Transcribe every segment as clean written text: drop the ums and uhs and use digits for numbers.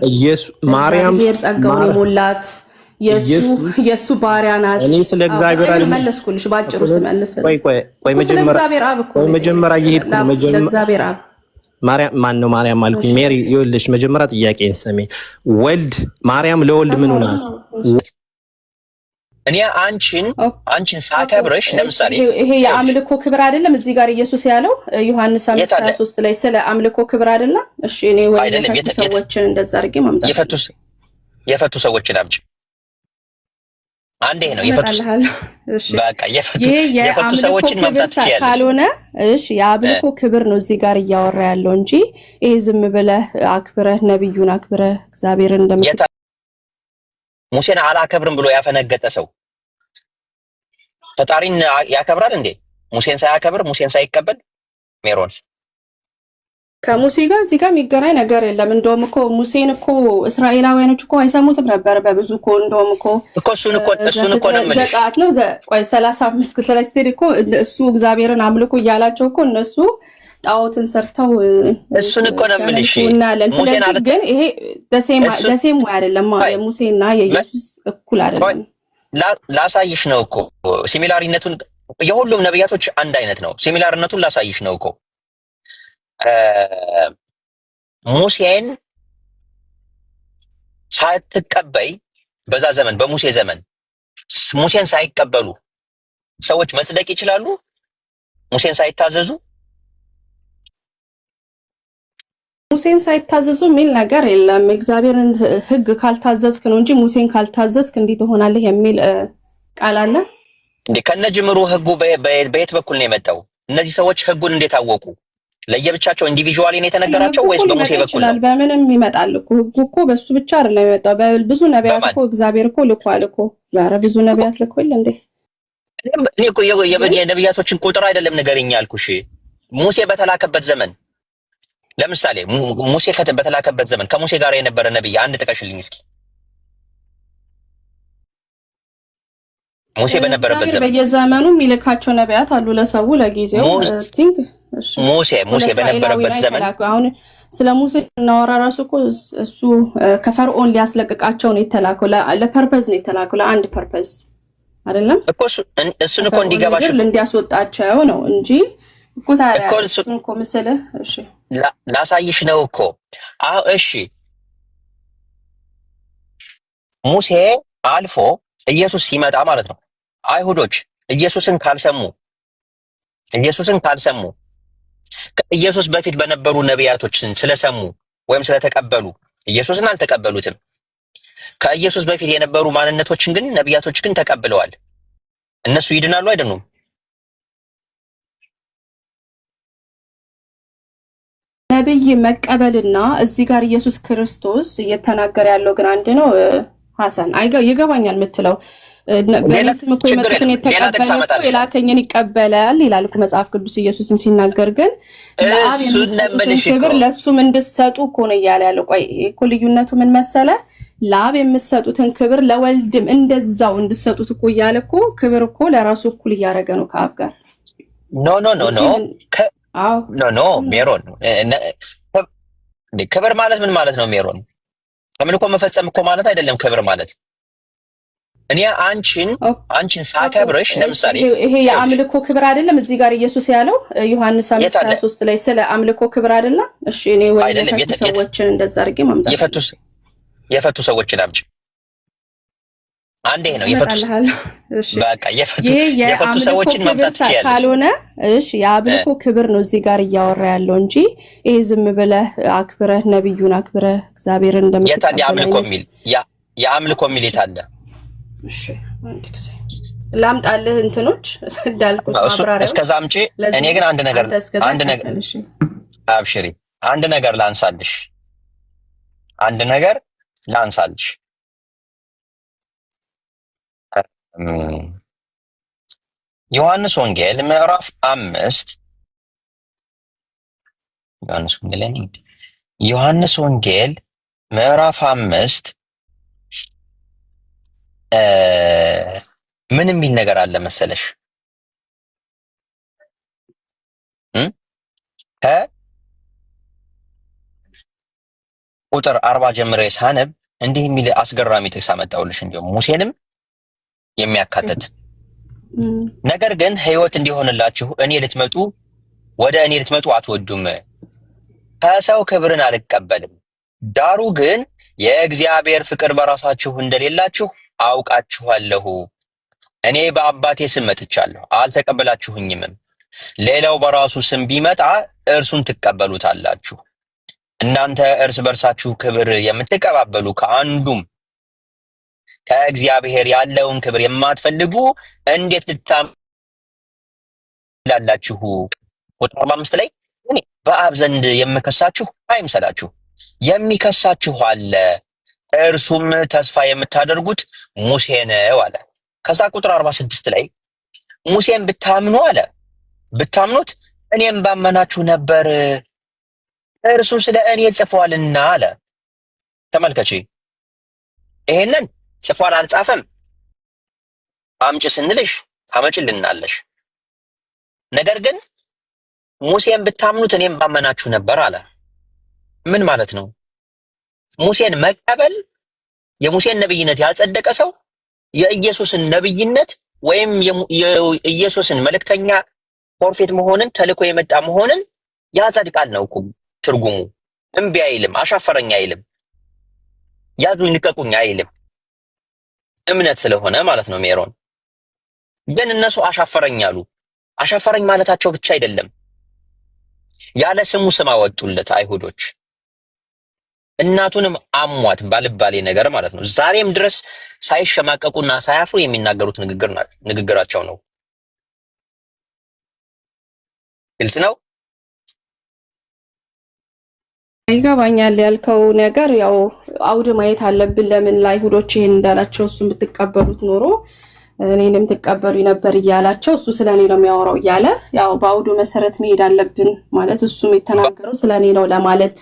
ኢየሱስ ማርያም ጸጋውን የሞላት የሱ ባሪያ ናት። እኔ ስለ እግዚአብሔር አለ መለስኩልሽ ባጭሩ ስመልስ ቆይ መጀመሪያ ይሄድኩ እግዚአብሔር አብ ማርያም ማን ነው ማርያም አልኩኝ ሜሪ ይኸውልሽ መጀመሪያ ጥያቄን ሰሚ ወልድ ማርያም ለወልድ ምን ሆነ እኔ አንቺን ሳከብርሽ ለምሳሌ ይሄ የአምልኮ ክብር አይደለም እዚህ ጋር ኢየሱስ ያለው ዮሐንስ 5:23 ላይ ስለ አምልኮ ክብር አይደለም እሺ እኔ ወልድ ሰዎችን እንደዛ አድርጌ ማምጣት የፈቱ ሰዎችን አምጪ አንዴ ነው በቃ የፈቱ ሰዎችን ማምጣት ትችያለሽ ካልሆነ እሺ የአምልኮ ክብር ነው እዚህ ጋር እያወራ ያለው እንጂ ይሄ ዝም ብለህ አክብረህ ነብዩን አክብረህ እግዚአብሔርን እንደምት ሙሴን አላከብርም ብሎ ያፈነገጠ ሰው ፈጣሪን ያከብራል እንዴ? ሙሴን ሳያከብር ሙሴን ሳይቀበል ሜሮን ከሙሴ ጋር እዚህ ጋር የሚገናኝ ነገር የለም። እንደውም እኮ ሙሴን እኮ እስራኤላውያኖች እኮ አይሰሙትም ነበር በብዙ እኮ እንደውም እኮ እሱን እኮ ነው ማለት ዘቃት ነው ቆይ 35 ስለስተዲ እኮ እሱ እግዚአብሔርን አምልኩ እያላቸው እኮ እነሱ ጣዖትን ሰርተው እሱን እኮ ነው የምልሽ ሙሴን አለ ግን ይሄ ደሴም ወይ አይደለም የሙሴና የኢየሱስ እኩል አይደለም ላሳይሽ ነው እኮ ሲሚላሪነቱን የሁሉም ነብያቶች አንድ አይነት ነው ሲሚላሪነቱን ላሳይሽ ነው እኮ ሙሴን ሳትቀበይ በዛ ዘመን በሙሴ ዘመን ሙሴን ሳይቀበሉ ሰዎች መጽደቅ ይችላሉ ሙሴን ሳይታዘዙ ሙሴን ሳይታዘዙ የሚል ነገር የለም እግዚአብሔርን ሕግ ካልታዘዝክ ነው እንጂ ሙሴን ካልታዘዝክ እንዴት ትሆናለህ የሚል ቃል አለ እንዴ ከነጅምሩ ሕጉ በየት በኩል ነው የመጣው እነዚህ ሰዎች ሕጉን እንዴት አወቁ ለየብቻቸው ኢንዲቪጁዋሊ ነው የተነገራቸው ወይስ በሙሴ በኩል ነው በምንም ይመጣል እኮ ሕጉ እኮ በሱ ብቻ አይደለም የመጣው በብዙ ነቢያት እኮ እግዚአብሔር እኮ ልኳል እኮ ዛሬ ብዙ ነቢያት ልኳል እንዴ እኔ እኮ የነቢያቶችን ቁጥር አይደለም ንገረኝ ያልኩሽ ሙሴ በተላከበት ዘመን ለምሳሌ ሙሴ በተላከበት ዘመን ከሙሴ ጋር የነበረ ነብይ አንድ ጥቀሽልኝ እስኪ ሙሴ በነበረበት ዘመን በየዘመኑ የሚልካቸው ነቢያት አሉ ለሰው ለጊዜው ቲንክ ሙሴ በነበረበት ዘመን አሁን ስለ ሙሴ እናወራ ራሱ እኮ እሱ ከፈርዖን ሊያስለቅቃቸው ነው የተላከው ለፐርፐዝ ነው የተላከው ለአንድ ፐርፐዝ አይደለም እኮ እሱን እኮ እንዲገባሽ እንዲያስወጣቸው ነው እንጂ እኮ ታዲያ እሱን እኮ መሰለህ እሺ ላሳይሽ ነው እኮ እሺ ሙሴ አልፎ ኢየሱስ ሲመጣ ማለት ነው አይሁዶች ኢየሱስን ካልሰሙ ከኢየሱስ በፊት በነበሩ ነቢያቶችን ስለሰሙ ወይም ስለተቀበሉ ኢየሱስን አልተቀበሉትም ከኢየሱስ በፊት የነበሩ ማንነቶችን ግን ነቢያቶች ግን ተቀብለዋል እነሱ ይድናሉ አይደሉም ነብይ መቀበልና እዚህ ጋር ኢየሱስ ክርስቶስ እየተናገረ ያለው ግን አንድ ነው ሐሰን ይገባኛል የምትለው በእነሱም እኮ የመጡትን የተቀበለው የላከኝን ይቀበላል ይላል እኮ መጽሐፍ ቅዱስ ኢየሱስን ሲናገር ግን ለአብ የምትሰጡትን ክብር ለሱም እንድትሰጡ እኮ ነው እያለ ያለው ቆይ እኮ ልዩነቱ ምን መሰለ ለአብ የምትሰጡትን ክብር ለወልድም እንደዛው እንድትሰጡት እኮ እያለ እኮ ክብር እኮ ለራሱ እኩል እያደረገ ነው ከአብ ጋር ኖ ሜሮን ክብር ማለት ምን ማለት ነው ሜሮን አምልኮ መፈጸም እኮ ማለት አይደለም ክብር ማለት እኔ አንቺን ሳከብርሽ ለምሳሌ ይሄ የአምልኮ ክብር አይደለም እዚህ ጋር ኢየሱስ ያለው ዮሐንስ 5:23 ላይ ስለ አምልኮ ክብር አይደለም እሺ እኔ ወልድ ሰዎችን እንደዛ አድርጌ ማምጣት የፈቱ ሰዎችን አምጪ አንዴ ነው በቃ የፈቱ ሰዎችን ማምጣት ትችያለሽ ካልሆነ እሺ የአምልኮ ክብር ነው እዚህ ጋር እያወራ ያለው እንጂ ይሄ ዝም ብለህ አክብረህ ነብዩን አክብረህ እግዚአብሔርን እንደምትቀበል የአምልኮ ሚል የታለ እሺ አንድ ጊዜ ላምጣልህ እንትኖች እንዳልኩት አብራራው እስከዛ አምጪ እኔ ግን አንድ ነገር አብሽሪ አንድ ነገር ላንሳልሽ ዮሐንስ ወንጌል ምዕራፍ 5 ዮሐንስ ወንጌል ምዕራፍ 5 ምን የሚል ነገር አለ መሰለሽ ቁጥር 40 ጀምሬ ሳነብ እንዲህ የሚል አስገራሚ ጥቅስ አመጣሁልሽ። እንዲሁም ሙሴንም የሚያካትት ነገር ግን ሕይወት እንዲሆንላችሁ ወደ እኔ ልትመጡ አትወዱም። ከሰው ክብርን አልቀበልም፣ ዳሩ ግን የእግዚአብሔር ፍቅር በራሳችሁ እንደሌላችሁ አውቃችኋለሁ። እኔ በአባቴ ስም መጥቻለሁ፣ አልተቀበላችሁኝምም። ሌላው በራሱ ስም ቢመጣ እርሱን ትቀበሉታላችሁ። እናንተ እርስ በርሳችሁ ክብር የምትቀባበሉ ከአንዱም ከእግዚአብሔር ያለውን ክብር የማትፈልጉ እንዴት ልታምላላችሁ? ቁጥር 45 ላይ እኔ በአብ ዘንድ የምከሳችሁ አይምሰላችሁ፣ የሚከሳችሁ አለ፣ እርሱም ተስፋ የምታደርጉት ሙሴ ነው አለ። ከዛ ቁጥር 46 ላይ ሙሴን ብታምኑት እኔም ባመናችሁ ነበር፣ እርሱ ስለ እኔ ጽፏልና አለ። ተመልከቺ፣ ይሄንን ጽፏል አልጻፈም አምጪ ስንልሽ ታመጭልናለሽ። ነገር ግን ሙሴን ብታምኑት እኔም ባመናችሁ ነበር አለ። ምን ማለት ነው? ሙሴን መቀበል የሙሴን ነብይነት ያልጸደቀ ሰው የኢየሱስን ነብይነት ወይም የኢየሱስን መልእክተኛ ፕሮፌት መሆንን ተልኮ የመጣ መሆንን ያጸድቃል ነው እኮ ትርጉሙ። እምቢ አይልም፣ አሻፈረኝ አይልም፣ ያዙኝ ልቀቁኝ አይልም። እምነት ስለሆነ ማለት ነው። ሜሮን ግን እነሱ አሻፈረኝ አሉ። አሻፈረኝ ማለታቸው ብቻ አይደለም፣ ያለ ስሙ ስም አወጡለት አይሁዶች። እናቱንም አሟት ባልባሌ ነገር ማለት ነው። ዛሬም ድረስ ሳይሸማቀቁና ሳያፍሩ የሚናገሩት ንግግራቸው ነው። ግልጽ ነው። ይገባኛል ያልከው ነገር ያው አውድ ማየት አለብን። ለምን ለአይሁዶች ይሄን እንዳላቸው እሱን ብትቀበሉት ኖሮ እኔንም ትቀበሉ ነበር እያላቸው እሱ ስለኔ ነው የሚያወራው እያለ ያው በአውዱ መሰረት መሄድ አለብን ማለት እሱም የተናገረው ስለኔ ነው ለማለት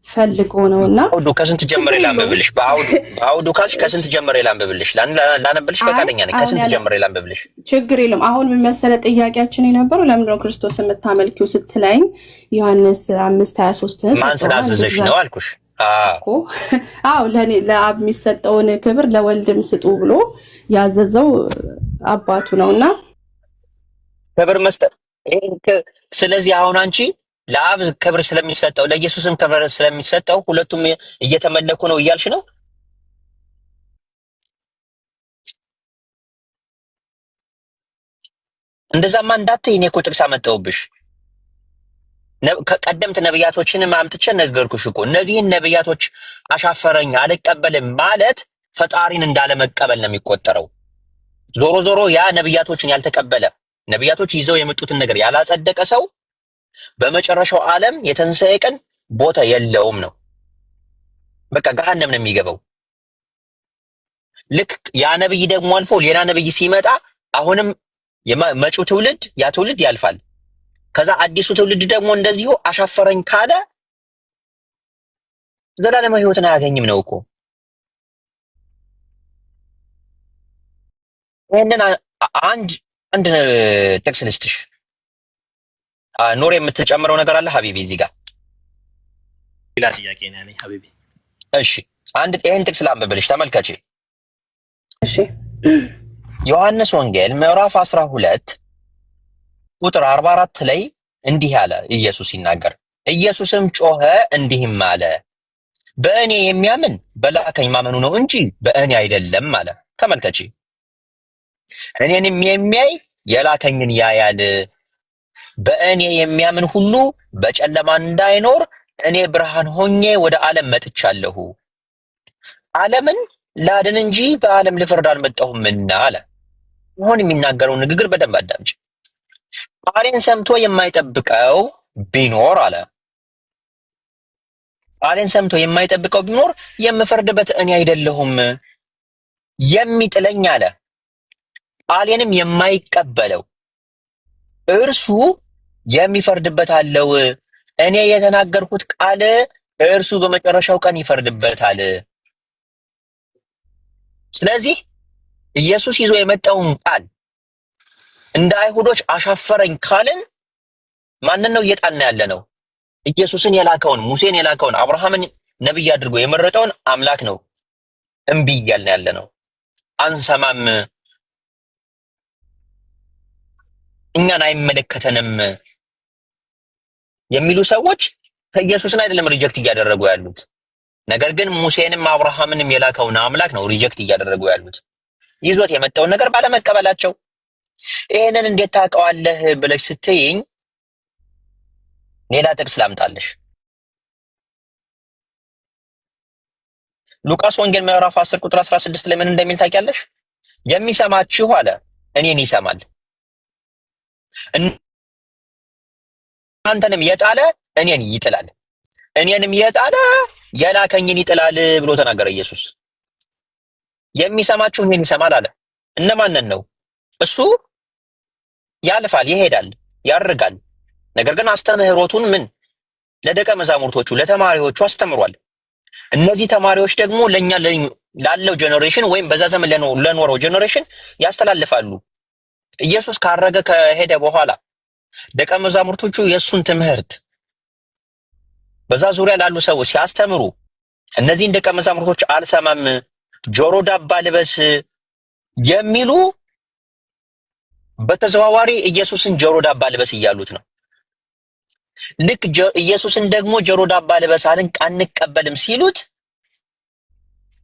ፈልጎ ነውና አውዱ ከስንት ጀምሬ ላንብብልሽ? በአውዱ ካልሽ ከስንት ጀምሬ ላንብብልሽ? ላነብልሽ ፈቃደኛ ነኝ። ከስንት ጀምሬ ላንብብልሽ? ችግር የለም። አሁን ምን መሰለህ ጥያቄያችን የነበረው ለምንድን ነው ክርስቶስ የምታመልኪው ስትለኝ ዮሐንስ 5:23 ማን ስላዘዘሽ ነው አልኩሽ። አዎ ለኔ ለአብ የሚሰጠውን ክብር ለወልድም ስጡ ብሎ ያዘዘው አባቱ ነውና ክብር መስጠት። ስለዚህ አሁን አንቺ ለአብ ክብር ስለሚሰጠው ለኢየሱስም ክብር ስለሚሰጠው ሁለቱም እየተመለኩ ነው እያልሽ ነው? እንደዛማ እንዳትዪ። እኔ እኮ ጥቅስ አመጣሁብሽ። ከቀደምት ነብያቶችንም አምጥቼ ነገርኩሽ እኮ። እነዚህን ነብያቶች አሻፈረኝ አልቀበልም ማለት ፈጣሪን እንዳለመቀበል ነው የሚቆጠረው። ዞሮ ዞሮ ያ ነብያቶችን ያልተቀበለ ነብያቶች ይዘው የመጡትን ነገር ያላጸደቀ ሰው በመጨረሻው ዓለም የትንሣኤ ቀን ቦታ የለውም ነው። በቃ ገሃነም ነው የሚገባው። ልክ ያ ነብይ ደግሞ አልፎ ሌላ ነብይ ሲመጣ አሁንም መጪው ትውልድ ያ ትውልድ ያልፋል። ከዛ አዲሱ ትውልድ ደግሞ እንደዚሁ አሻፈረኝ ካለ ዘላለማዊ ሕይወትን አያገኝም ነው እኮ። ይሄንን አንድ ጥቅስ ልስጥሽ። ኖር የምትጨምረው ነገር አለ ሀቢቢ? እዚህ ጋር ሌላ ጥያቄ ነው ያለኝ ሀቢቢ። እሺ ይሄን ጥቅስ ላንብብልሽ፣ ተመልከቺ። እሺ ዮሐንስ ወንጌል ምዕራፍ 12 ቁጥር 44 ላይ እንዲህ አለ ኢየሱስ ሲናገር። ኢየሱስም ጮኸ እንዲህም አለ፣ በእኔ የሚያምን በላከኝ ማመኑ ነው እንጂ በእኔ አይደለም አለ። ተመልከቺ፣ እኔንም የሚያይ የላከኝን ያያል። በእኔ የሚያምን ሁሉ በጨለማ እንዳይኖር እኔ ብርሃን ሆኜ ወደ ዓለም መጥቻለሁ። ዓለምን ላድን እንጂ በዓለም ልፈርድ አልመጣሁምና አለ። አሁን የሚናገረው ንግግር በደንብ አዳምጪ። ቃሌን ሰምቶ የማይጠብቀው ቢኖር አለ፣ ቃሌን ሰምቶ የማይጠብቀው ቢኖር የምፈርድበት እኔ አይደለሁም። የሚጥለኝ አለ ቃሌንም የማይቀበለው እርሱ የሚፈርድበት አለው። እኔ የተናገርኩት ቃል እርሱ በመጨረሻው ቀን ይፈርድበታል። ስለዚህ ኢየሱስ ይዞ የመጣውን ቃል እንደ አይሁዶች አሻፈረኝ ካልን ማንን ነው እየጣልን ያለ ነው? ኢየሱስን የላከውን፣ ሙሴን የላከውን፣ አብርሃምን ነብይ አድርጎ የመረጠውን አምላክ ነው እምቢ እያልን ያለ ነው። አንሰማም፣ እኛን አይመለከተንም የሚሉ ሰዎች ከኢየሱስን አይደለም ሪጀክት እያደረጉ ያሉት፣ ነገር ግን ሙሴንም አብርሃምንም የላከውን አምላክ ነው ሪጀክት እያደረጉ ያሉት ይዞት የመጣውን ነገር ባለመቀበላቸው። ይሄንን እንዴት ታውቀዋለህ ብለሽ ስትይኝ ሌላ ጥቅስ ላምጣልሽ። ሉቃስ ወንጌል ምዕራፍ 10 ቁጥር 16 ላይ ምን እንደሚል ታውቂያለሽ? የሚሰማችሁ አለ እኔን ይሰማል፣ እናንተንም የጣለ እኔን ይጥላል፣ እኔንም የጣለ የላከኝን ይጥላል ብሎ ተናገረ ኢየሱስ። የሚሰማችሁ እኔን ይሰማል አለ። እነማንን ነው? እሱ ያልፋል፣ ይሄዳል፣ ያርጋል። ነገር ግን አስተምህሮቱን ምን ለደቀ መዛሙርቶቹ ለተማሪዎቹ አስተምሯል። እነዚህ ተማሪዎች ደግሞ ለኛ ላለው ጄኔሬሽን ወይም በዛ ዘመን ለኖረው ጄኔሬሽን ያስተላልፋሉ። ኢየሱስ ካረገ ከሄደ በኋላ ደቀ መዛሙርቶቹ የሱን ትምህርት በዛ ዙሪያ ላሉ ሰዎች ሲያስተምሩ እነዚህን ደቀ መዛሙርቶች አልሰማም፣ ጆሮ ዳባ ልበስ የሚሉ በተዘዋዋሪ ኢየሱስን ጆሮ ዳባ ልበስ እያሉት ነው። ልክ ኢየሱስን ደግሞ ጆሮ ዳባ ልበስ አንቀበልም ሲሉት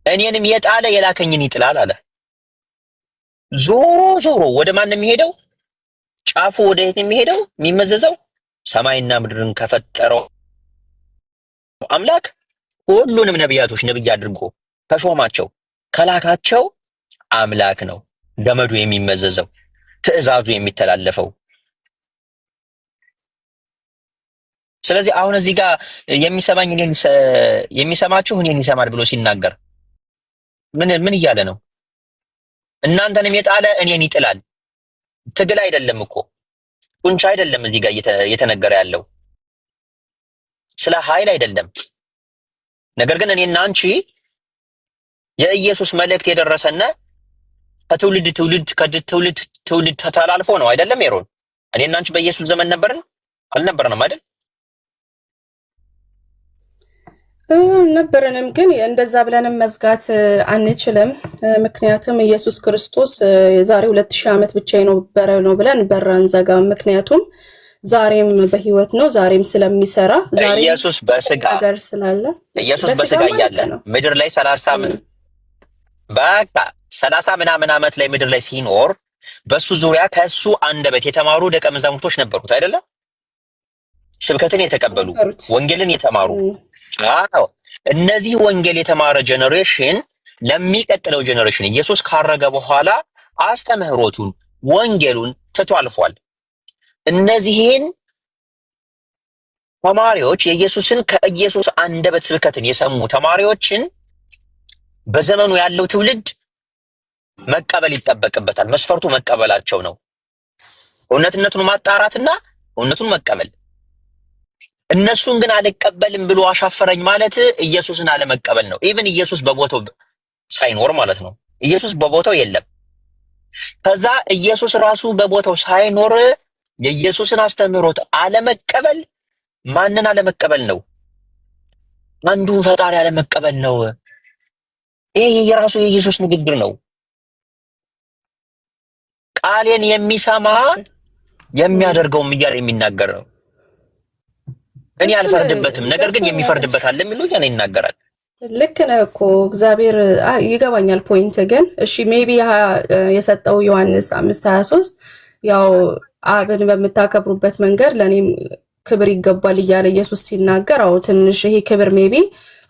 እኔንም የጣለ የላከኝን ይጥላል አለ። ዞሮ ወደ ማን የሚሄደው? ጫፉ ወደ የት የሚሄደው? የሚመዘዘው ሰማይና ምድርን ከፈጠረው አምላክ ሁሉንም ነቢያቶች ነብይ አድርጎ ከሾማቸው ከላካቸው አምላክ ነው ገመዱ የሚመዘዘው፣ ትዕዛዙ የሚተላለፈው። ስለዚህ አሁን እዚህ ጋር የሚሰማችሁ እኔን ይሰማል ብሎ ሲናገር ምን እያለ ነው? እናንተንም የጣለ እኔን ይጥላል። ትግል አይደለም እኮ ጡንቻ አይደለም እዚህ ጋር እየተነገረ ያለው ስለ ኃይል አይደለም። ነገር ግን እኔና አንቺ የኢየሱስ መልእክት የደረሰና ከትውልድ ትውልድ ተላልፎ ነው አይደለም? ሜሮን እኔና አንቺ በኢየሱስ ዘመን ነበርን አልነበርንም አይደል? ነበረንም፣ ግን እንደዛ ብለንም መዝጋት አንችልም። ምክንያቱም ኢየሱስ ክርስቶስ ዛሬ 2000 ዓመት ብቻ የነበረ ነው ብለን በር አንዘጋም። ምክንያቱም ዛሬም በህይወት ነው፣ ዛሬም ስለሚሰራ ኢየሱስ በስጋ ሀገር ስላለ ኢየሱስ በስጋ እያለ ምድር ላይ 30 ምናምን ዓመት ላይ ምድር ላይ ሲኖር በሱ ዙሪያ ከሱ አንደበት የተማሩ ደቀ መዛሙርቶች ነበሩት አይደለም? ስብከትን የተቀበሉ ወንጌልን የተማሩ። አዎ እነዚህ ወንጌል የተማረ ጄኔሬሽን ለሚቀጥለው ጄኔሬሽን ኢየሱስ ካረገ በኋላ አስተምህሮቱን ወንጌሉን ትቶ አልፏል። እነዚህን ተማሪዎች የኢየሱስን ከኢየሱስ አንደበት ስብከትን የሰሙ ተማሪዎችን በዘመኑ ያለው ትውልድ መቀበል ይጠበቅበታል። መስፈርቱ መቀበላቸው ነው። እውነትነቱን ማጣራትና እውነቱን መቀበል። እነሱን ግን አልቀበልም ብሎ አሻፈረኝ ማለት ኢየሱስን አለመቀበል ነው። ኢቭን ኢየሱስ በቦታው ሳይኖር ማለት ነው። ኢየሱስ በቦታው የለም። ከዛ ኢየሱስ ራሱ በቦታው ሳይኖር የኢየሱስን አስተምህሮት አለመቀበል ማንን አለመቀበል ነው? አንዱን ፈጣሪ አለመቀበል ነው። ይሄ የራሱ የኢየሱስ ንግግር ነው። ቃሌን የሚሰማ የሚያደርገውም እያለ የሚናገር ነው። እኔ አልፈርድበትም፣ ነገር ግን የሚፈርድበት አለ የሚሉ ያን ይናገራል። ልክ ነው እኮ እግዚአብሔር ይገባኛል። ፖይንት ግን እሺ ሜቢ የሰጠው ዮሐንስ 5:23 ያው አብን በምታከብሩበት መንገድ ለኔም ክብር ይገባል እያለ ኢየሱስ ሲናገር፣ አው ትንሽ ይሄ ክብር ሜቢ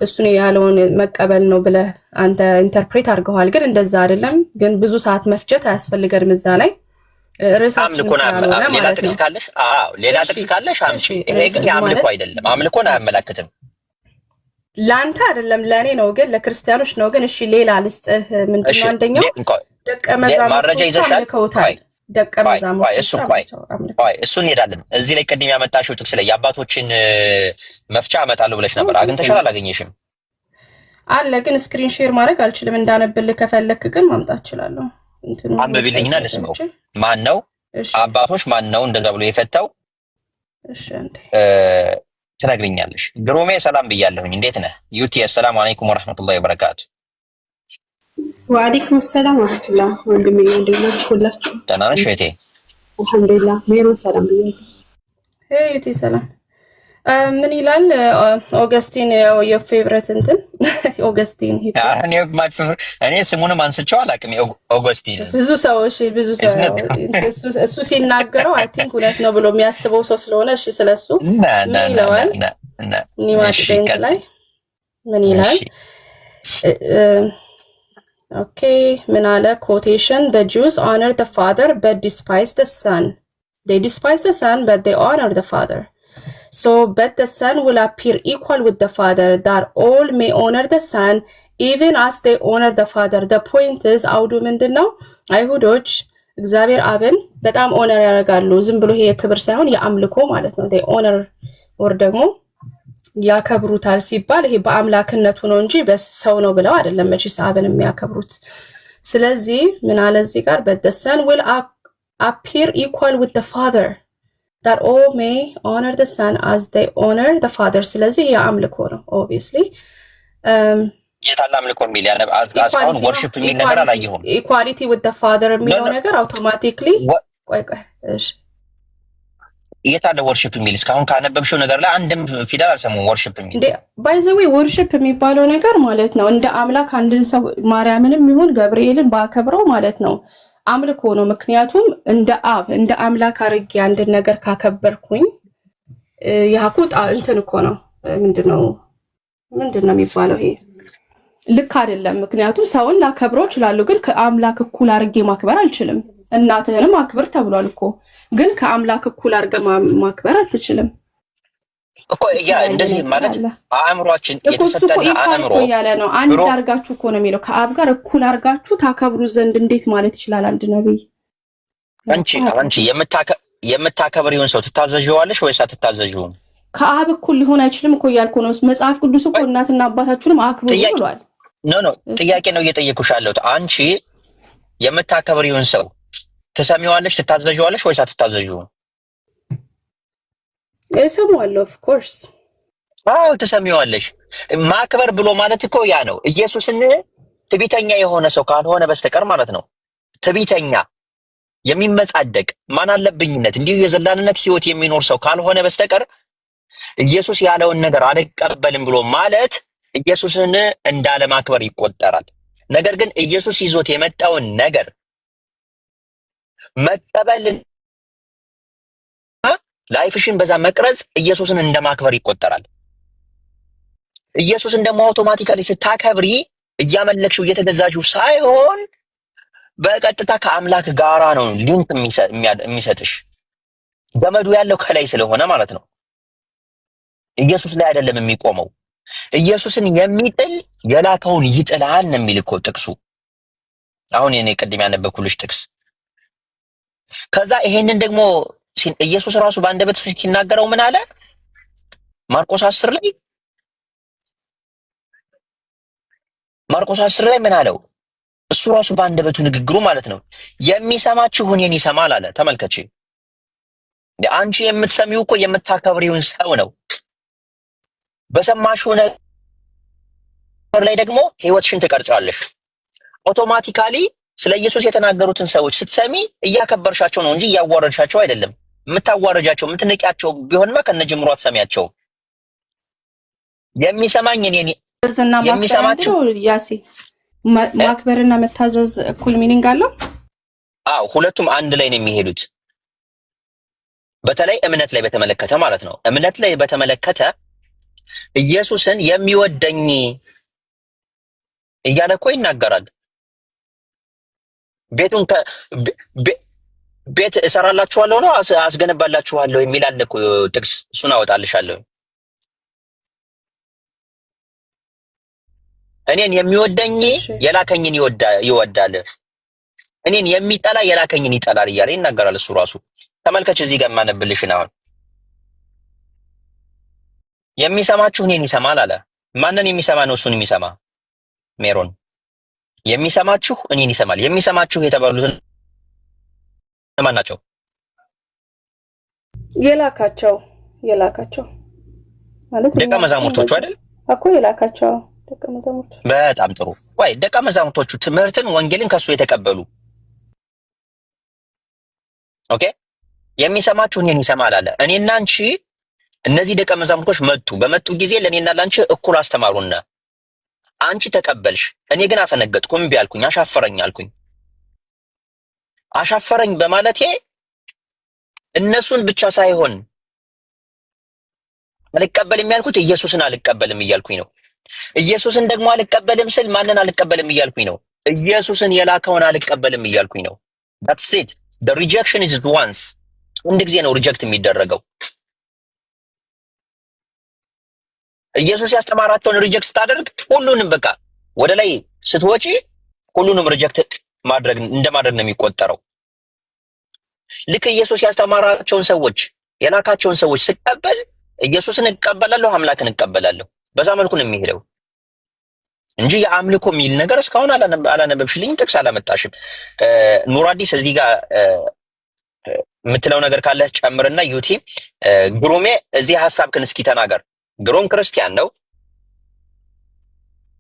እሱን ያለውን መቀበል ነው ብለህ አንተ ኢንተርፕሬት አድርገዋል። ግን እንደዛ አይደለም። ግን ብዙ ሰዓት መፍጀት አያስፈልገንም እዛ ላይ ሌላ ጥቅስ ካለሽ ሌላ ጥቅስ ካለሽ አምጪ። ይሄ ግን የአምልኮ አይደለም፣ አምልኮን አያመላክትም። ለአንተ አይደለም ለእኔ ነው፣ ግን ለክርስቲያኖች ነው። ግን እሺ ሌላ ልስጥህ። ምንድነው አንደኛው ደቀ መዛሙርቶች አምልከውታል። ደቀ መዛሙርቶች እሱን እንሄዳለን። እዚህ ላይ ቅድም ያመጣሽው ጥቅስ ላይ የአባቶችን መፍቻ አመጣለሁ ብለሽ ነበር። አግኝተሻል? አላገኘሽም? አለ፣ ግን ስክሪን ሼር ማድረግ አልችልም። እንዳነብልህ ከፈለክ ግን ማምጣት እችላለሁ። አንብቢልኝና ልስመው። ማን ነው አባቶች ማን ነው እንደዛ ብሎ የፈታው? ትነግሪኛለሽ። ግሩሜ ሰላም ብያለሁኝ። እንዴት ነህ? ዩቲ ሰላም አለይኩም ወራህመቱላሂ ወበረካቱ። ወአለይኩም ሰላም ወራህመቱላህ። ወንድሜ እንደምናችሁ ሁላችሁ ደህና ነሽ እህቴ? አልሐምዱሊላህ። ሜሮን ሰላም ብያለሁ። ዩቲ ሰላም። ምን ይላል ኦገስቲን? ያው የፌቨሪት እንትን ኦገስቲን እኔ ስሙንም አንስቼው አላውቅም። ኦገስቲን ብዙ ሰው እሱ ሲናገረው አይ ቲንክ እውነት ነው ብሎ የሚያስበው ሰው ስለሆነ እሺ፣ ስለሱ ምን ይለዋል? ኒማቴንት ላይ ምን ይላል? ኦኬ ምን አለ? ኮቴሽን the Jews honor the father but despise the son. They despise the son but they honor the father. So, but the son will appear equal with the father, that all may honor the son, even as they honor the father. The point is, አውዱ ምንድን ነው? አይሁዶች እግዚአብሔር አብን በጣም ኦነር ያደርጋሉ። ዝም ብሎ ይሄ የክብር ሳይሆን የአምልኮ ማለት ነው። they honor or ደግሞ ያከብሩታል ሲባል ይሄ በአምላክነቱ ነው እንጂ በሰው ነው ብለው አይደለም መቼስ አብን የሚያከብሩት። ስለዚህ ምን አለ እዚህ ጋር? but the son will appear equal with the father, that all may honor the son as they honor the father. ስለዚህ የአምልኮ ነው obviously የታላ አምልኮ የሚል አስካውን worship የሚል ነገር አላየሁም። equality with the father የሚለው ነገር automatically ቆይ እሺ የታለ worship የሚል? እስካሁን ካነበብሽው ነገር ላይ አንድም ፊደል አልሰማሁም worship የሚል። by the way worship የሚባለው ነገር ማለት ነው እንደ አምላክ አንድን ሰው ማርያምንም ይሁን ገብርኤልን ባከብረው ማለት ነው አምልኮ ነው። ምክንያቱም እንደ አብ እንደ አምላክ አርጌ አንድን ነገር ካከበርኩኝ ያኩት እንትን እኮ ነው ምንድነው የሚባለው? ይሄ ልክ አይደለም። ምክንያቱም ሰውን ላከብረው እችላለሁ፣ ግን ከአምላክ እኩል አርጌ ማክበር አልችልም። እናትህንም አክብር ተብሏል እኮ፣ ግን ከአምላክ እኩል አርገ ማክበር አትችልም እኮ። ያ እንደዚህ ማለት አእምሮአችን የተሰጠና አእምሮ ያለ ነው። አንድ አርጋችሁ እኮ ነው የሚለው። ከአብ ጋር እኩል አርጋችሁ ታከብሩ ዘንድ እንዴት ማለት ይችላል አንድ ነብይ? አንቺ የምታከብሪውን ሰው ትታዘዥዋለሽ ወይስ አትታዘዥውም? ከአብ እኩል ሊሆን አይችልም እኮ እያልኩ ነው። መጽሐፍ ቅዱስ እኮ እናትና አባታችሁንም አክብሩ ብሏል። ኖ ጥያቄ ነው እየጠየኩሽ ያለሁት። አንቺ የምታከብሪውን ሰው ትሰሚዋለሽ፣ ትታዘዥዋለሽ ወይስ አትታዘዥውም? እሰማዋለሁ ኦፍ ኮርስ። አዎ ትሰሚዋለሽ። ማክበር ብሎ ማለት እኮ ያ ነው። ኢየሱስን ትዕቢተኛ የሆነ ሰው ካልሆነ በስተቀር ማለት ነው፣ ትዕቢተኛ የሚመጻደቅ ማን አለብኝነት እንዲሁ የዘላንነት ህይወት የሚኖር ሰው ካልሆነ በስተቀር ኢየሱስ ያለውን ነገር አልቀበልም ብሎ ማለት ኢየሱስን እንዳለ ማክበር ይቆጠራል። ነገር ግን ኢየሱስ ይዞት የመጣውን ነገር መቀበል ላይፍሽን በዛ መቅረጽ ኢየሱስን እንደማክበር ይቆጠራል። ኢየሱስን ደግሞ አውቶማቲካሊ ስታከብሪ እያመለክሽው እየተገዛሽው ሳይሆን በቀጥታ ከአምላክ ጋራ ነው ሊንክ የሚሰጥሽ። ገመዱ ያለው ከላይ ስለሆነ ማለት ነው። ኢየሱስ ላይ አይደለም የሚቆመው። ኢየሱስን የሚጥል የላከውን ይጥላል ነው የሚል እኮ ጥቅሱ። አሁን እኔ ቅድም ያነበብኩልሽ ጥቅስ። ከዛ ይሄንን ደግሞ ኢየሱስ ራሱ በአንደበቱ ሲናገረው ምን አለ? ማርቆስ 10 ላይ ምን አለው? እሱ ራሱ በአንደበቱ ንግግሩ ማለት ነው የሚሰማችሁ እኔን ይሰማል አለ። ተመልከቺ፣ አንቺ የምትሰሚው እኮ የምታከብሪውን ሰው ነው። በሰማሽው ነገር ላይ ደግሞ ህይወትሽን ትቀርጫለሽ። አውቶማቲካሊ ስለ ኢየሱስ የተናገሩትን ሰዎች ስትሰሚ እያከበርሻቸው ነው እንጂ እያዋረድሻቸው አይደለም። የምታዋረጃቸው የምትንቂያቸው ቢሆንማ ከነጅምሩ አትሰሚያቸው። የሚሰማችሁ ያሲ ማክበርና መታዘዝ እኩል ሚኒንግ አለው። አዎ ሁለቱም አንድ ላይ ነው የሚሄዱት። በተለይ እምነት ላይ በተመለከተ ማለት ነው። እምነት ላይ በተመለከተ ኢየሱስን የሚወደኝ እያለ እኮ ይናገራል። ቤት እሰራላችኋለሁ ነው አስገነባላችኋለሁ የሚል አለ እኮ ጥቅስ። እሱን አወጣልሻለሁ። እኔን የሚወደኝ የላከኝን ይወዳል፣ እኔን የሚጠላ የላከኝን ይጠላል እያለ ይናገራል እሱ ራሱ። ተመልከች እዚህ ጋር ማነብልሽን። አሁን የሚሰማችሁ እኔን ይሰማል አለ። ማንን የሚሰማ ነው? እሱን የሚሰማ ሜሮን። የሚሰማችሁ እኔን ይሰማል። የሚሰማችሁ የተባሉት ማን ናቸው? የላካቸው ማለት ደቀ መዛሙርቶቹ አይደል እኮ የላካቸው ደቀ መዛሙርቱ። በጣም ጥሩ። ወይ ደቀ መዛሙርቶቹ ትምህርትን ወንጌልን ከሱ የተቀበሉ ኦኬ። የሚሰማችሁ እኔን ይሰማል አለ። እኔና አንቺ እነዚህ ደቀ መዛሙርቶች በመጡ ጊዜ ለእኔና ለአንቺ እኩል አስተማሩና አንቺ ተቀበልሽ፣ እኔ ግን አፈነገጥኩ፣ እምቢ አልኩኝ፣ አሻፈረኝ አልኩኝ። አሻፈረኝ በማለቴ እነሱን ብቻ ሳይሆን አልቀበልም ያልኩት ኢየሱስን አልቀበልም እያልኩኝ ነው። ኢየሱስን ደግሞ አልቀበልም ስል ማንን አልቀበልም እያልኩኝ ነው? ኢየሱስን የላከውን አልቀበልም እያልኩኝ ነው። that's it. the rejection is once አንድ ጊዜ ነው ሪጀክት የሚደረገው። ኢየሱስ ያስተማራቸውን ሪጀክት ስታደርግ ሁሉንም በቃ ወደ ላይ ስትወጪ ሁሉንም ሪጀክት እንደማድረግ ነው የሚቆጠረው። ልክ ኢየሱስ ያስተማራቸውን ሰዎች የላካቸውን ሰዎች ስቀበል ኢየሱስን እቀበላለሁ፣ አምላክን እቀበላለሁ። በዛ መልኩ ነው የሚሄደው እንጂ የአምልኮ የሚል ነገር እስካሁን አላነበብሽልኝም፣ ጥቅስ አላመጣሽም። ኑራዲስ እዚህ ጋር የምትለው ነገር ካለ ጨምርና ዩቲ ግሩሜ እዚህ ሐሳብክን እስኪ ተናገር። ግሩም ክርስቲያን ነው፣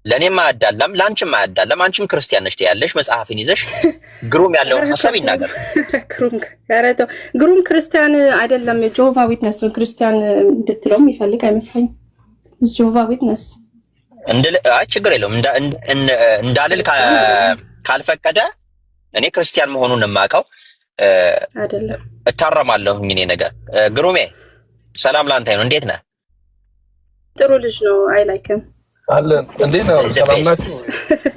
ለኔም አያዳላም፣ ላንቺም አያዳላም። አንቺም ክርስቲያን ነሽ ያለሽ መጽሐፍን ይዘሽ ግሩም ያለውን ሐሳብ ይናገር። ግሩም ክርስቲያን አይደለም፣ ጆቫ ዊትነስ ነው። ክርስቲያን እንድትለውም ይፈልግ አይመስለኝም። ጆቫ ዊትነስ አይ ችግር የለውም እንዳልል ካልፈቀደ እኔ ክርስቲያን መሆኑን የማውቀው አይደለም፣ እታረማለሁ። እኔ ነገር ግሩሜ ሰላም ላንተ ነው። እንዴት ነህ? ጥሩ ልጅ ነው። አይ ላይክም አለ። እንዴት ነው? ሰላም ናችሁ?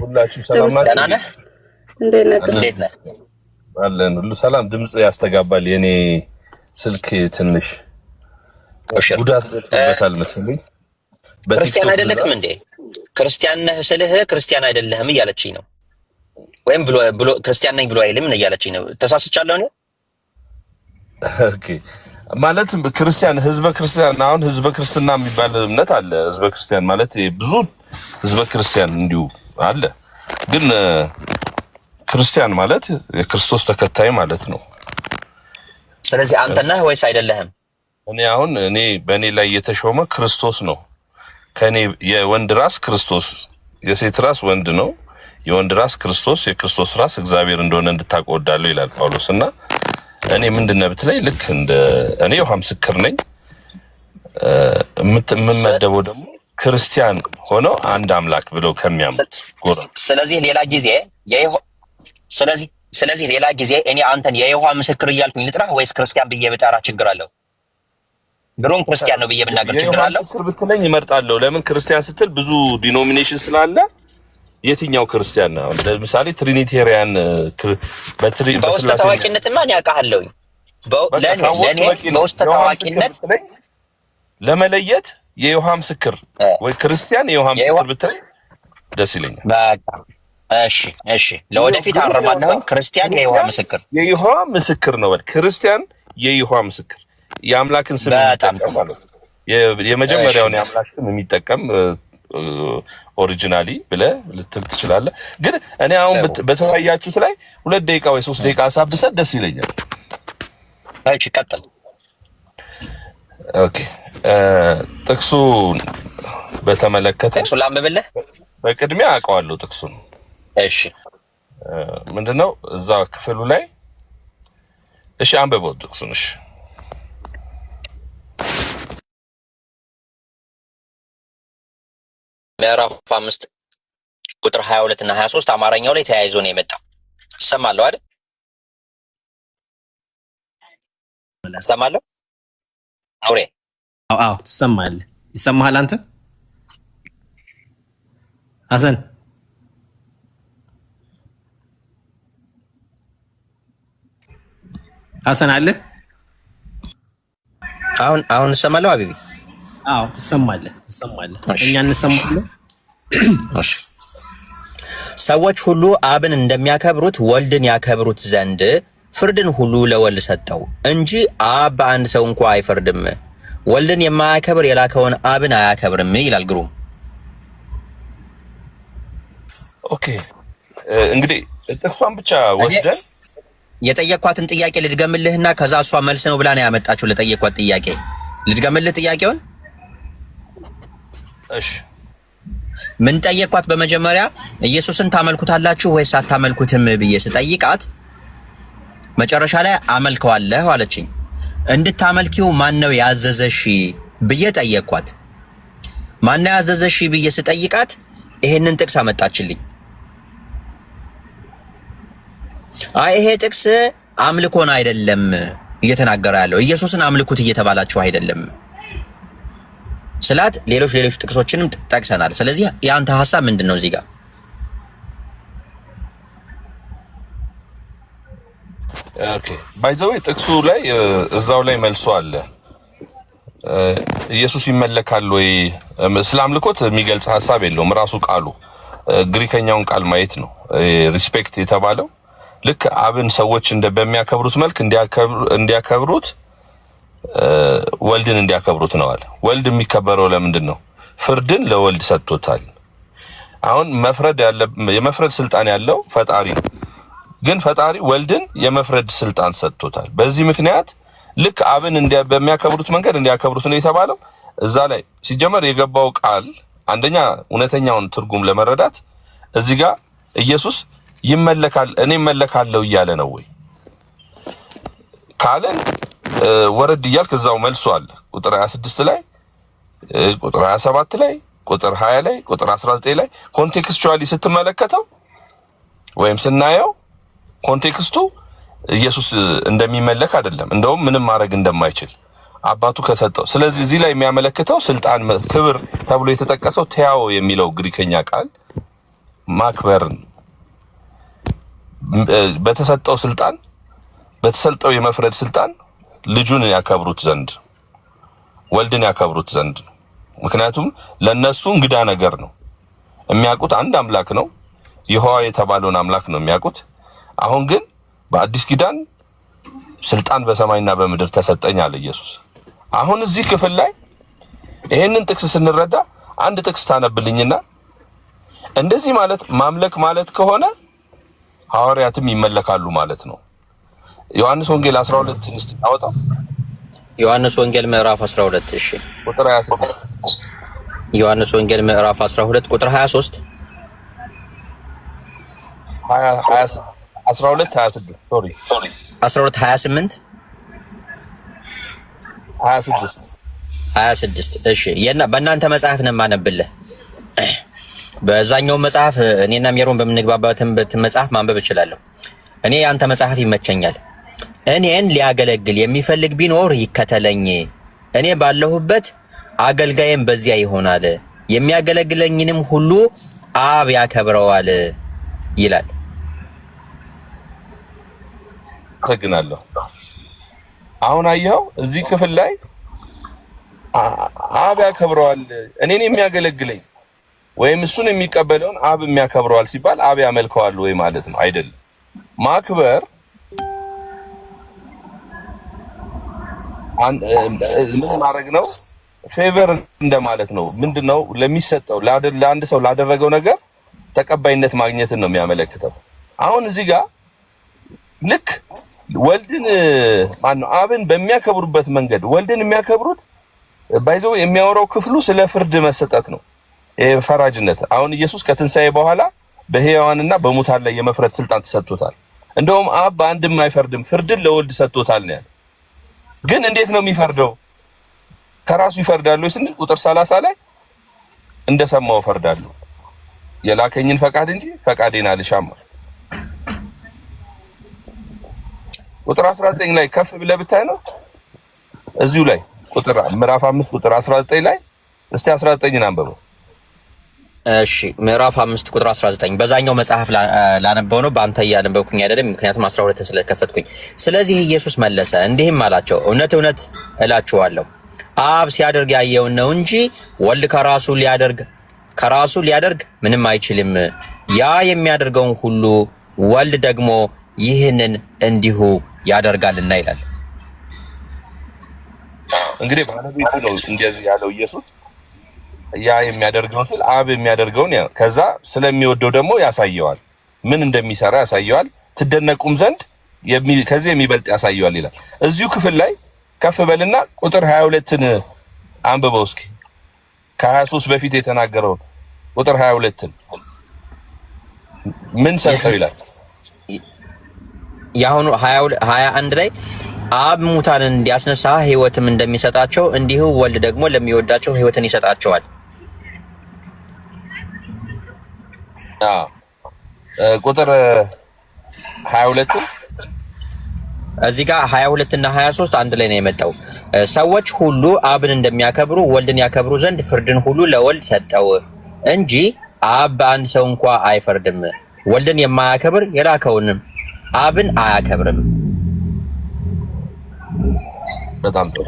ሁላችሁ ሰላም ናችሁ? እንዴት ነህ? አለን ሁሉ ሰላም። ድምጽ ያስተጋባል። የኔ ስልክ ትንሽ ጉዳት ደርሶበታል መሰለኝ። ክርስቲያን አይደለህም እንዴ? ክርስቲያን ነህ ስልህ ክርስቲያን አይደለህም እያለችኝ ነው። ወይም ብሎ ክርስቲያን ነኝ ብሎ አይልም እያለችኝ ነው። ተሳስቻለሁ ነው? ኦኬ ማለት ክርስቲያን ህዝበ ክርስቲያን አሁን ህዝበ ክርስትና የሚባል እምነት አለ። ህዝበ ክርስቲያን ማለት ብዙ ህዝበ ክርስቲያን እንዲሁ አለ። ግን ክርስቲያን ማለት የክርስቶስ ተከታይ ማለት ነው። ስለዚህ አንተ ነህ ወይስ አይደለህም? እኔ በእኔ ላይ የተሾመ ክርስቶስ ነው። ከኔ የወንድ ራስ ክርስቶስ፣ የሴት ራስ ወንድ ነው። የወንድ ራስ ክርስቶስ፣ የክርስቶስ ራስ እግዚአብሔር እንደሆነ እንድታውቁ እወዳለሁ ይላል ጳውሎስ። እና እኔ ምንድነው ብትለኝ ልክ እንደ እኔ የውሃ ምስክር ነኝ። የምመደበው ደግሞ ክርስቲያን ሆነው አንድ አምላክ ብለው ከሚያምኑት ጎራ። ስለዚህ ሌላ ጊዜ እኔ አንተን የይሖዋ ምስክር እያልኩኝ ልጥራህ ወይስ ክርስቲያን ብዬ ብጠራ ችግር አለው? ግሩም ክርስቲያን ነው ብዬ ብናገር ችግር አለው? ምስክር ብትለኝ እመርጣለሁ። ለምን ክርስቲያን ስትል ብዙ ዲኖሚኔሽን ስላለ የትኛው ክርስቲያን ነው? ለምሳሌ ትሪኒቴሪያን በውስጥ ታዋቂነትማ እኔ አውቃለሁኝ። ለኔ በውስጥ ታዋቂነት ለመለየት የይሖዋ ምስክር ወይ ክርስቲያን የይሖዋ ምስክር ብትለኝ ደስ ይለኛል። በቃ እሺ ለወደፊት አርማለሁ። ክርስቲያን የይሖዋ ምስክር ነው። ክርስቲያን የይሖዋ ምስክር የአምላክን ስም የሚጠቀም ማለት የመጀመሪያውን የአምላክ ስም የሚጠቀም ኦሪጂናሊ ብለህ ልትል ትችላለህ። ግን እኔ አሁን በተወያያችሁት ላይ 2 ደቂቃ ወይ 3 ደቂቃ ሀሳብ ብሰጥ ደስ ይለኛል። እሺ ቀጥል። ኦኬ ጥቅሱ በተመለከተ ጥቅሱ ላንብብልህ። በቅድሚያ አውቀዋለሁ ጥቅሱን። እሺ ምንድነው እዛ ክፍሉ ላይ? እሺ አንብበው ጥቅሱን። እሺ ምዕራፍ 5 ቁጥር 22 እና 23 አማርኛው ላይ ተያይዞ ነው የመጣው። ሰማለሁ አይደል? ሰማለሁ አውሬ። አዎ ትሰማለህ። ይሰማሃል አንተ ሐሰን? ሐሰን አለ? አሁን ሰማለሁ አቢቢ። አዎ ትሰማለህ። እኛ እንሰማለን። ሰዎች ሁሉ አብን እንደሚያከብሩት ወልድን ያከብሩት ዘንድ ፍርድን ሁሉ ለወልድ ሰጠው እንጂ አብ በአንድ ሰው እንኳን አይፈርድም። ወልድን የማያከብር የላከውን አብን አያከብርም ይላል ግሩም። ኦኬ እንግዲህ ጥቅሷን ብቻ ወስደን የጠየኳትን ጥያቄ ልድገምልህና ከዛ እሷ መልስ ነው ብላ ነው ያመጣችው። ለጠየኳት ጥያቄ ልድገምልህ ጥያቄውን። እሺ ምን ጠየቅኳት? በመጀመሪያ ኢየሱስን ታመልኩታላችሁ ወይስ አታመልኩትም ብዬ ስጠይቃት መጨረሻ ላይ አመልከዋለሁ አለችኝ። እንድታመልኪው ማን ነው ያዘዘሽ ብዬ ጠየቅኳት። ማን ነው ያዘዘሽ ብዬ ስጠይቃት ይሄንን ጥቅስ አመጣችልኝ። አይ ይሄ ጥቅስ አምልኮን አይደለም እየተናገረ ያለው፣ ኢየሱስን አምልኩት እየተባላችሁ አይደለም ስላት ሌሎች ጥቅሶችንም ጠቅሰናል። ስለዚህ ያንተ ሐሳብ ምንድነው እዚህ ጋር? ኦኬ ባይ ዘ ወይ ጥቅሱ ላይ እዛው ላይ መልሶ አለ። ኢየሱስ ይመለካል ወይ ስለ አምልኮት የሚገልጽ ሐሳብ የለውም። ራሱ ቃሉ ግሪከኛውን ቃል ማየት ነው። ሪስፔክት የተባለው ልክ አብን ሰዎች በሚያከብሩት መልክ እንዲያከብሩት ወልድን እንዲያከብሩት ነው አለ። ወልድ የሚከበረው ለምንድን ነው? ፍርድን ለወልድ ሰጥቶታል። አሁን የመፍረድ ስልጣን ያለው ፈጣሪ ነው። ግን ፈጣሪ ወልድን የመፍረድ ስልጣን ሰጥቶታል። በዚህ ምክንያት ልክ አብን በሚያከብሩት መንገድ እንዲያከብሩት ነው የተባለው። እዛ ላይ ሲጀመር የገባው ቃል አንደኛ እውነተኛውን ትርጉም ለመረዳት እዚህ ጋር ኢየሱስ ይመለካል እኔ እመለካለሁ እያለ ነው ወይ ካለን ወረድ እያልክ እዛው መልሶ አለ። ቁጥር 26 ላይ፣ ቁጥር 27 ላይ፣ ቁጥር 20 ላይ፣ ቁጥር 19 ላይ ኮንቴክስቹዋሊ ስትመለከተው ወይም ስናየው ኮንቴክስቱ ኢየሱስ እንደሚመለክ አይደለም፣ እንደውም ምንም ማድረግ እንደማይችል አባቱ ከሰጠው። ስለዚህ እዚህ ላይ የሚያመለክተው ስልጣን፣ ክብር ተብሎ የተጠቀሰው ቴያዎ የሚለው ግሪከኛ ቃል ማክበርን በተሰጠው ስልጣን በተሰጠው የመፍረድ ስልጣን ልጁን ያከብሩት ዘንድ ወልድን ያከብሩት ዘንድ። ምክንያቱም ለነሱ እንግዳ ነገር ነው። የሚያውቁት አንድ አምላክ ነው፣ ይሖዋ የተባለውን አምላክ ነው የሚያውቁት። አሁን ግን በአዲስ ኪዳን ስልጣን በሰማይና በምድር ተሰጠኝ አለ ኢየሱስ። አሁን እዚህ ክፍል ላይ ይሄንን ጥቅስ ስንረዳ አንድ ጥቅስ ታነብልኝና እንደዚህ ማለት ማምለክ ማለት ከሆነ ሐዋርያትም ይመለካሉ ማለት ነው። ዮሐንስ ወንጌል 12 ትንሽ ታወጣው። ዮሐንስ ወንጌል ምዕራፍ 12 እሺ ቁጥር 23። ዮሐንስ ወንጌል ምዕራፍ 12 ቁጥር 23 12 26 ሶሪ 12 28 26 እሺ በእናንተ መጽሐፍ ነው የማነብልህ። በዛኛው መጽሐፍ እኔና ሜሮን በምንግባባበት መጽሐፍ ማንበብ እችላለሁ። እኔ ያንተ መጽሐፍ ይመቸኛል። እኔን ሊያገለግል የሚፈልግ ቢኖር ይከተለኝ፣ እኔ ባለሁበት አገልጋይም በዚያ ይሆናል፣ የሚያገለግለኝንም ሁሉ አብ ያከብረዋል ይላል። ተግናለሁ። አሁን አየኸው እዚህ ክፍል ላይ አብ ያከብረዋል፣ እኔን የሚያገለግለኝ ወይም እሱን የሚቀበለውን አብ የሚያከብረዋል ሲባል አብ ያመልከዋል ወይ ማለት ነው? አይደለም። ማክበር ምን ማድረግ ነው? ፌቨር እንደማለት ነው። ምንድነው? ለሚሰጠው ለአንድ ሰው ላደረገው ነገር ተቀባይነት ማግኘትን ነው የሚያመለክተው። አሁን እዚህ ጋር ልክ ወልድን ማነው አብን በሚያከብሩበት መንገድ ወልድን የሚያከብሩት ባይዘው የሚያወራው ክፍሉ ስለ ፍርድ መሰጠት ነው። ፈራጅነት። አሁን ኢየሱስ ከትንሳኤ በኋላ በሕያዋንና በሙታን ላይ የመፍረድ ስልጣን ተሰጥቶታል። እንደውም አብ በአንድም አይፈርድም፣ ፍርድን ለወልድ ሰጥቶታል ነው ያለው። ግን እንዴት ነው የሚፈርደው? ከራሱ ይፈርዳል ወይ ስንል ቁጥር 30 ላይ እንደሰማው ፈርዳለሁ፣ የላከኝን ፈቃድ እንጂ ፈቃዴን አልሻም። ቁጥር 19 ላይ ከፍ ብለህ ብታይ ነው እዚሁ ላይ ቁጥር ምዕራፍ 5 ቁጥር 19 ላይ እስቲ 19ን አንብበው። እሺ ምዕራፍ 5 ቁጥር 19 በዛኛው መጽሐፍ ላነበው ነው፣ በአንተ ያነበብኩኝ አይደለም፣ ምክንያቱም 12 ስለከፈትኩኝ። ስለዚህ ኢየሱስ መለሰ እንዲህም አላቸው፣ እውነት እውነት እላችኋለሁ አብ ሲያደርግ ያየውን ነው እንጂ ወልድ ከራሱ ሊያደርግ ምንም አይችልም። ያ የሚያደርገውን ሁሉ ወልድ ደግሞ ይህንን እንዲሁ ያደርጋልና ይላል። እንግዲህ ባለቤቱ ነው እንደዚህ ያለው ኢየሱስ። ያ የሚያደርገውን ስለ አብ የሚያደርገውን ከዛ ስለሚወደው ደግሞ ያሳየዋል፣ ምን እንደሚሰራ ያሳየዋል፣ ትደነቁም ዘንድ ከዚህ የሚበልጥ ያሳየዋል ይላል። እዚሁ ክፍል ላይ ከፍ በልና ቁጥር 22ን አንብበው እስኪ። ከ23 በፊት የተናገረው ቁጥር 22 ምን ሰጠው ይላል? ያሁኑ 21 ላይ አብ ሙታንን እንዲያስነሳ ሕይወትም እንደሚሰጣቸው እንዲሁ ወልድ ደግሞ ለሚወዳቸው ሕይወትን ይሰጣቸዋል። ቁጥር 22 እዚህ ጋር 22 እና 23 አንድ ላይ ነው የመጣው። ሰዎች ሁሉ አብን እንደሚያከብሩ ወልድን ያከብሩ ዘንድ ፍርድን ሁሉ ለወልድ ሰጠው እንጂ አብ በአንድ ሰው እንኳ አይፈርድም። ወልድን የማያከብር የላከውንም አብን አያከብርም። በጣም ጥሩ።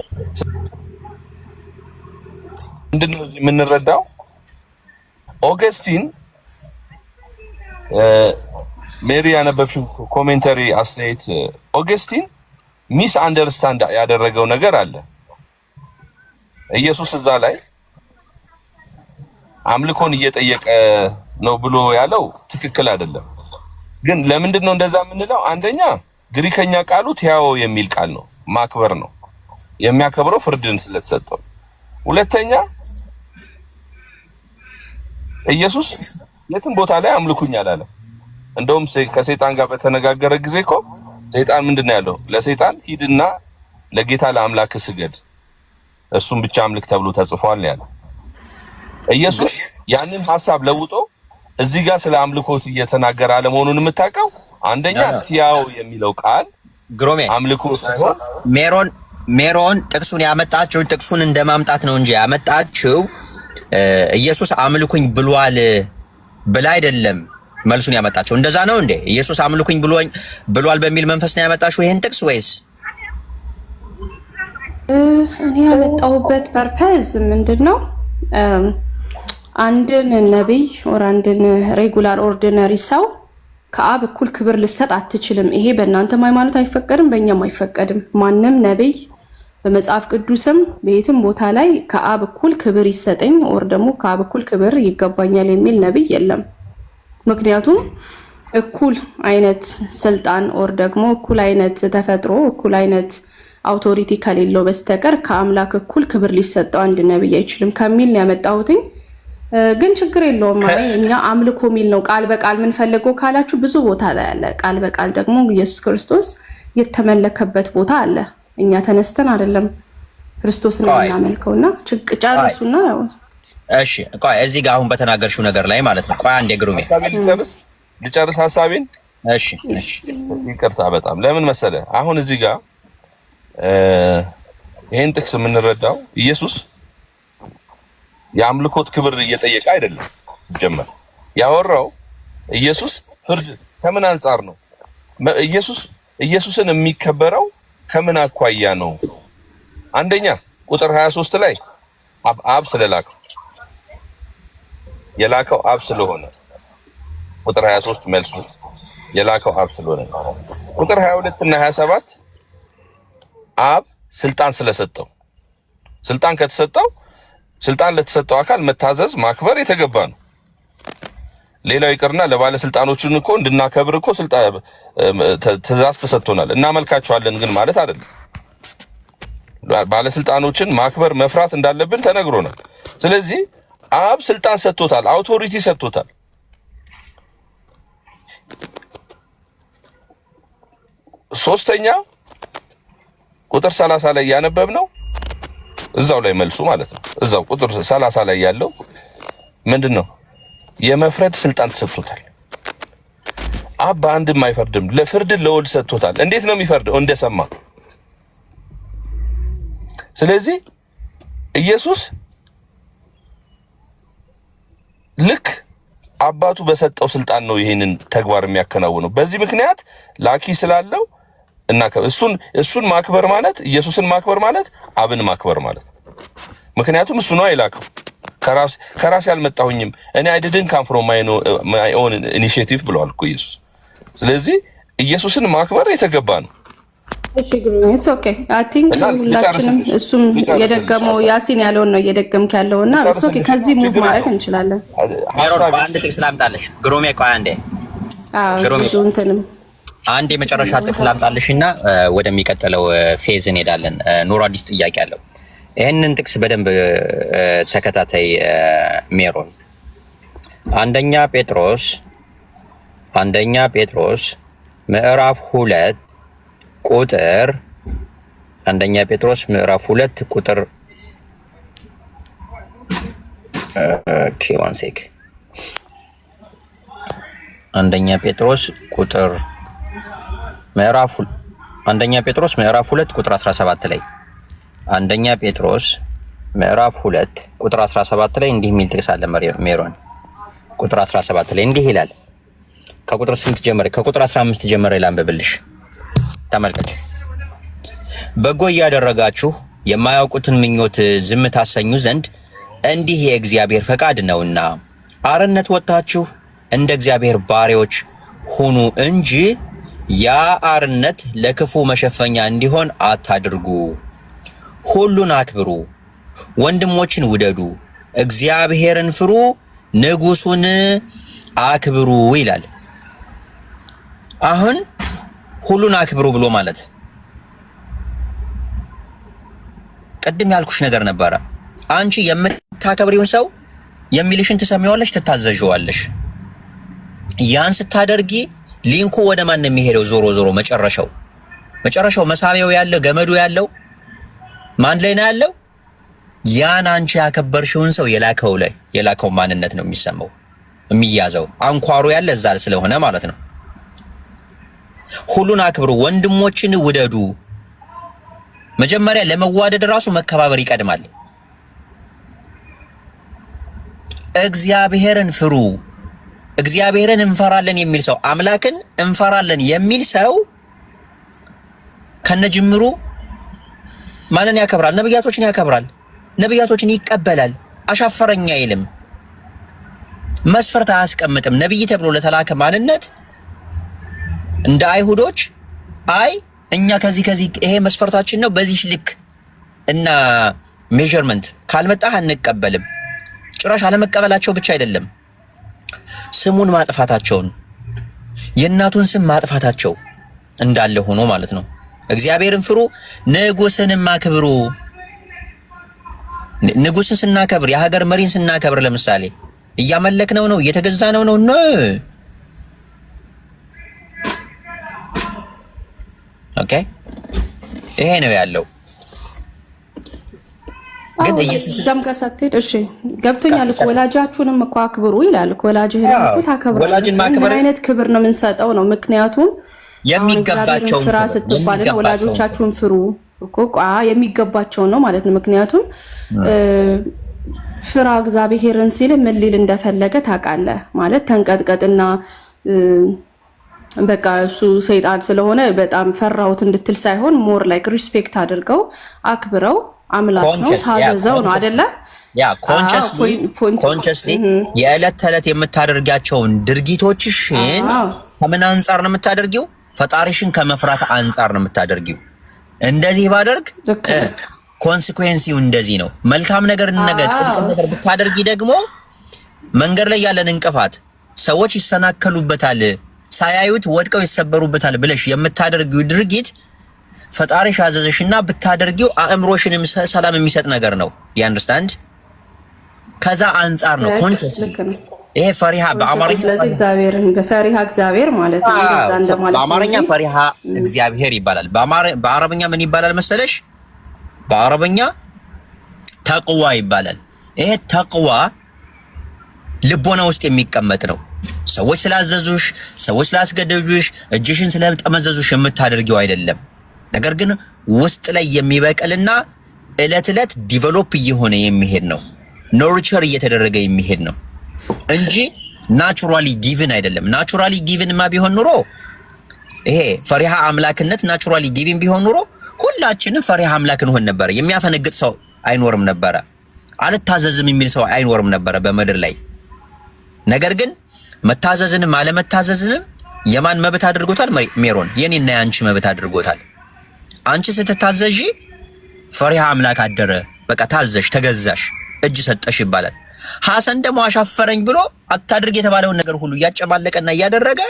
ምንድነው የምንረዳው? ኦገስቲን ሜሪ ያነበብሽው ኮሜንተሪ አስተያየት ኦገስቲን ሚስ አንደርስታንድ ያደረገው ነገር አለ። ኢየሱስ እዛ ላይ አምልኮን እየጠየቀ ነው ብሎ ያለው ትክክል አይደለም። ግን ለምንድን ነው እንደዛ የምንለው? አንደኛ ግሪከኛ ቃሉ ቲያዎ የሚል ቃል ነው፣ ማክበር ነው። የሚያከብረው ፍርድን ስለተሰጠው። ሁለተኛ ኢየሱስ የትም ቦታ ላይ አምልኩኝ አላለም። እንደውም ከሰይጣን ጋር በተነጋገረ ጊዜ እኮ ሰይጣን ምንድነው ያለው? ለሰይጣን ሂድና ለጌታ ለአምላክ ስገድ፣ እሱም ብቻ አምልክ ተብሎ ተጽፏል ያለው። ኢየሱስ ያንን ሐሳብ ለውጦ እዚህ ጋር ስለ አምልኮት እየተናገረ አለመሆኑን የምታውቀው አንደኛ ሲያው የሚለው ቃል ግሮሜ አምልኮ ሳይሆን ሜሮን ጥቅሱን ያመጣችው ጥቅሱን እንደማምጣት ነው እንጂ ያመጣችው ኢየሱስ አምልኩኝ ብሏል ብላ አይደለም መልሱን ያመጣችው። እንደዛ ነው እንዴ? ኢየሱስ አምልኩኝ ብሏል በሚል መንፈስ ነው ያመጣችው ይሄን ጥቅስ ወይስ? እኔ ያመጣሁበት ፐርፐዝ ምንድነው? አንድን ነብይ ወር አንድን ሬጉላር ኦርዲነሪ ሰው ከአብ እኩል ክብር ልሰጥ አትችልም። ይሄ በእናንተም ሃይማኖት አይፈቀድም፣ በእኛም አይፈቀድም። ማንም ነብይ በመጽሐፍ ቅዱስም በየትም ቦታ ላይ ከአብ እኩል ክብር ይሰጠኝ ወር ደግሞ ከአብ እኩል ክብር ይገባኛል የሚል ነብይ የለም። ምክንያቱም እኩል አይነት ስልጣን ወር ደግሞ እኩል አይነት ተፈጥሮ እኩል አይነት አውቶሪቲ ከሌለው በስተቀር ከአምላክ እኩል ክብር ሊሰጠው አንድ ነብይ አይችልም ከሚል ነው ያመጣሁትኝ። ግን ችግር የለውም ማለት እኛ አምልኮ ሚል ነው ቃል በቃል ምን ፈልገው ካላችሁ ብዙ ቦታ ላይ አለ። ቃል በቃል ደግሞ ኢየሱስ ክርስቶስ የተመለከበት ቦታ አለ። እኛ ተነስተን አይደለም ክርስቶስን እናመልከውና ጨርሱና ያው እሺ ቆይ እዚህ ጋር አሁን በተናገርሽው ነገር ላይ ማለት ነው። ቆይ አንዴ ግሩሜ ልጨርስ ሐሳቤን። እሺ ይቅርታ በጣም ለምን መሰለ አሁን እዚህ ጋር ይሄን ጥቅስ የምንረዳው ኢየሱስ የአምልኮት ክብር እየጠየቀ አይደለም። ጀመር ያወራው ኢየሱስ ፍርድ ከምን አንፃር ነው? ኢየሱስን የሚከበረው ከምን አኳያ ነው? አንደኛ ቁጥር 23 ላይ አብ ስለላከው የላከው አብ ስለሆነ ቁጥር 23 መልሱ የላከው አብ ስለሆነ። ቁጥር 22 እና 27 አብ ስልጣን ስለሰጠው ስልጣን ከተሰጠው ስልጣን ለተሰጠው አካል መታዘዝ ማክበር የተገባ ነው። ሌላው ይቅርና ለባለስልጣኖቹን እኮ እንድናከብር እኮ ስልጣን ትእዛዝ ተሰጥቶናል። እናመልካቸዋለን ግን ማለት አይደለም። ባለስልጣኖችን ማክበር መፍራት እንዳለብን ተነግሮናል። ስለዚህ አብ ስልጣን ሰጥቶታል፣ አውቶሪቲ ሰጥቶታል። ሶስተኛ ቁጥር 30 ላይ ያነበብነው እዛው ላይ መልሱ ማለት ነው። እዛው ቁጥር 30 ላይ ያለው ምንድነው? የመፍረድ ስልጣን ተሰጥቶታል። አብ በአንድም አይፈርድም፣ ለፍርድ ለወልድ ሰጥቶታል። እንዴት ነው የሚፈርደው? እንደሰማ። ስለዚህ ኢየሱስ ልክ አባቱ በሰጠው ስልጣን ነው ይሄንን ተግባር የሚያከናውነው። በዚህ ምክንያት ላኪ ስላለው እና እሱን ማክበር ማለት ኢየሱስን ማክበር ማለት አብን ማክበር ማለት። ምክንያቱም እሱ ነው አይላከው ከራስ ያልመጣሁኝም እኔ I didn't come from my own initiative ብሏል እኮ ኢየሱስ። ስለዚህ ኢየሱስን ማክበር የተገባ ነው። እሺ ግሩም it's okay I think ሁላችንም እሱም የደገመው ያሲን ያለውን ነው እየደገምክ ያለውና it's okay ከዚህ ሙቭ ማለት እንችላለን። ሜሮን አንድ ጥቅስ ላምጣልሽ ግሩሜ። ቆይ አንዴ ግሩሜ አንድ የመጨረሻ ጥቅስ ላምጣልሽና ወደሚቀጥለው ፌዝ እንሄዳለን። ኑሮ አዲስ ጥያቄ አለው። ይህንን ጥቅስ በደንብ ተከታታይ ሜሮን አንደኛ ጴጥሮስ ምዕራፍ 2 ቁጥር አንደኛ ጴጥሮስ ምዕራፍ 2 ቁጥር ዋን ሴክ አንደኛ ጴጥሮስ ምዕራፍ 2 ቁጥር 17 ላይ አንደኛ ጴጥሮስ ምዕራፍ 2 ቁጥር 17 ላይ እንዲህ የሚል ጥቅስ አለ። ሜሮን ቁጥር 17 ላይ እንዲህ ይላል። ከቁጥር 8 ጀምሬ ከቁጥር 15 ጀምሬ ላንብብልሽ። ተመልከች። በጎ እያደረጋችሁ የማያውቁትን ምኞት ዝም ታሰኙ ዘንድ እንዲህ የእግዚአብሔር ፈቃድ ነውና አርነት ወጥታችሁ እንደ እግዚአብሔር ባሪያዎች ሁኑ እንጂ ያ አርነት ለክፉ መሸፈኛ እንዲሆን አታድርጉ። ሁሉን አክብሩ፣ ወንድሞችን ውደዱ፣ እግዚአብሔርን ፍሩ፣ ንጉሱን አክብሩ ይላል። አሁን ሁሉን አክብሩ ብሎ ማለት ቅድም ያልኩሽ ነገር ነበረ። አንቺ የምታከብሪውን ሰው የሚልሽን ትሰሚዋለሽ፣ ትታዘዥዋለሽ። ያን ስታደርጊ ሊንኩ ወደ ማን ነው የሚሄደው? ዞሮ ዞሮ መጨረሻው መሳቢያው ያለው ገመዱ ያለው ማን ላይ ነው ያለው? ያን አንቺ ያከበርሽውን ሰው የላከው ማንነት ነው የሚሰማው የሚያዘው። አንኳሩ ያለ እዛ ስለሆነ ማለት ነው። ሁሉን አክብሩ፣ ወንድሞችን ውደዱ። መጀመሪያ ለመዋደድ ራሱ መከባበር ይቀድማል። እግዚአብሔርን ፍሩ። እግዚአብሔርን እንፈራለን የሚል ሰው፣ አምላክን እንፈራለን የሚል ሰው ከነጅምሩ ማንን ያከብራል? ነብያቶችን ያከብራል። ነብያቶችን ይቀበላል። አሻፈረኝ አይልም። መስፈርት አያስቀምጥም። ነብይ ተብሎ ለተላከ ማንነት እንደ አይሁዶች አይ እኛ ከዚህ ይሄ መስፈርታችን ነው በዚህ ልክ እና ሜዠርመንት ካልመጣህ አንቀበልም። ጭራሽ አለመቀበላቸው ብቻ አይደለም፣ ስሙን ማጥፋታቸውን የእናቱን ስም ማጥፋታቸው እንዳለ ሆኖ ማለት ነው። እግዚአብሔርን ፍሩ፣ ንጉስንም አክብሩ። ንጉስን ስናከብር፣ የሀገር መሪን ስናከብር ለምሳሌ እያመለክነው ነው እየተገዛነው ነው ነው። ኦኬ ይሄ ነው ያለው። ግን ኢየሱስ ደም ከሰተድ እሺ ገብቶኛል እኮ ወላጃችሁንም እኮ አክብሩ ይላል እኮ። ወላጅህን እኮ ታከብሩ። ወላጅን ማክበር አይነት ክብር ነው የምንሰጠው ነው። ምክንያቱም የሚገባቸው ፍራ ስትባል ወላጆቻችሁን ፍሩ እኮ የሚገባቸው ነው ማለት ነው። ምክንያቱም ፍራ እግዚአብሔርን ሲል ምን ሊል እንደፈለገ ታውቃለህ ማለት ተንቀጥቀጥና በቃ እሱ ሰይጣን ስለሆነ በጣም ፈራውት እንድትል ሳይሆን ሞር ላይክ ሪስፔክት አድርገው አክብረው አምላክ ነው ታዘዘው ነው አይደለ? ያ ኮንሽስሊ የዕለት ተዕለት የምታደርጋቸውን ድርጊቶችሽን ከምን አንፃር ነው የምታደርጊው? ፈጣሪሽን ከመፍራት አንፃር ነው የምታደርጊው። እንደዚህ ባደርግ ኮንሲኩዌንሲው እንደዚህ ነው። መልካም ነገር ጽድቅ ነገር ብታደርጊ ደግሞ መንገድ ላይ ያለን እንቅፋት ሰዎች ይሰናከሉበታል፣ ሳያዩት ወድቀው ይሰበሩበታል ብለሽ የምታደርጊው ድርጊት ፈጣሪሽ አዘዘሽና ብታደርጊው አእምሮሽንም ሰላም የሚሰጥ ነገር ነው። አንደርስታንድ? ከዛ አንፃር ነው ኮንሽስሊ ይሄ ፈሪሃ በአማርኛ እግዚአብሔርን በፈሪሃ እግዚአብሔር ማለት ነው። እንደዛ እንደማለት ነው። በአማርኛ ፈሪሃ እግዚአብሔር ይባላል። በአረብኛ ምን ይባላል መሰለሽ? በአረብኛ ተቅዋ ይባላል። ይሄ ተቅዋ ልቦና ውስጥ የሚቀመጥ ነው። ሰዎች ስላዘዙሽ፣ ሰዎች ስላስገደዱሽ፣ እጅሽን ስለጠመዘዙሽ የምታደርጊው አይደለም። ነገር ግን ውስጥ ላይ የሚበቅልና እለት እለት ዲቨሎፕ እየሆነ የሚሄድ ነው። ኖርቸር እየተደረገ የሚሄድ ነው እንጂ ናቹራሊ ጊቭን አይደለም። ናቹራሊ ጊቭንማ ቢሆን ኑሮ ይሄ ፈሪሃ አምላክነት ናቹራሊ ጊቭን ቢሆን ኑሮ ሁላችንም ፈሪሃ አምላክ እንሆን ነበር። የሚያፈነግጥ ሰው አይኖርም ነበረ። አልታዘዝም የሚል ሰው አይኖርም ነበረ በምድር ላይ። ነገር ግን መታዘዝንም አለመታዘዝንም የማን መብት አድርጎታል? ሜሮን የኔና ያንቺ መብት አድርጎታል። አንቺ ስትታዘዢ ፈሪሃ አምላክ አደረ። በቃ ታዘሽ፣ ተገዛሽ፣ እጅ ሰጠሽ ይባላል። ሐሰን ደግሞ አሻፈረኝ ብሎ አታድርግ የተባለውን ነገር ሁሉ እያጨማለቀና እያደረገ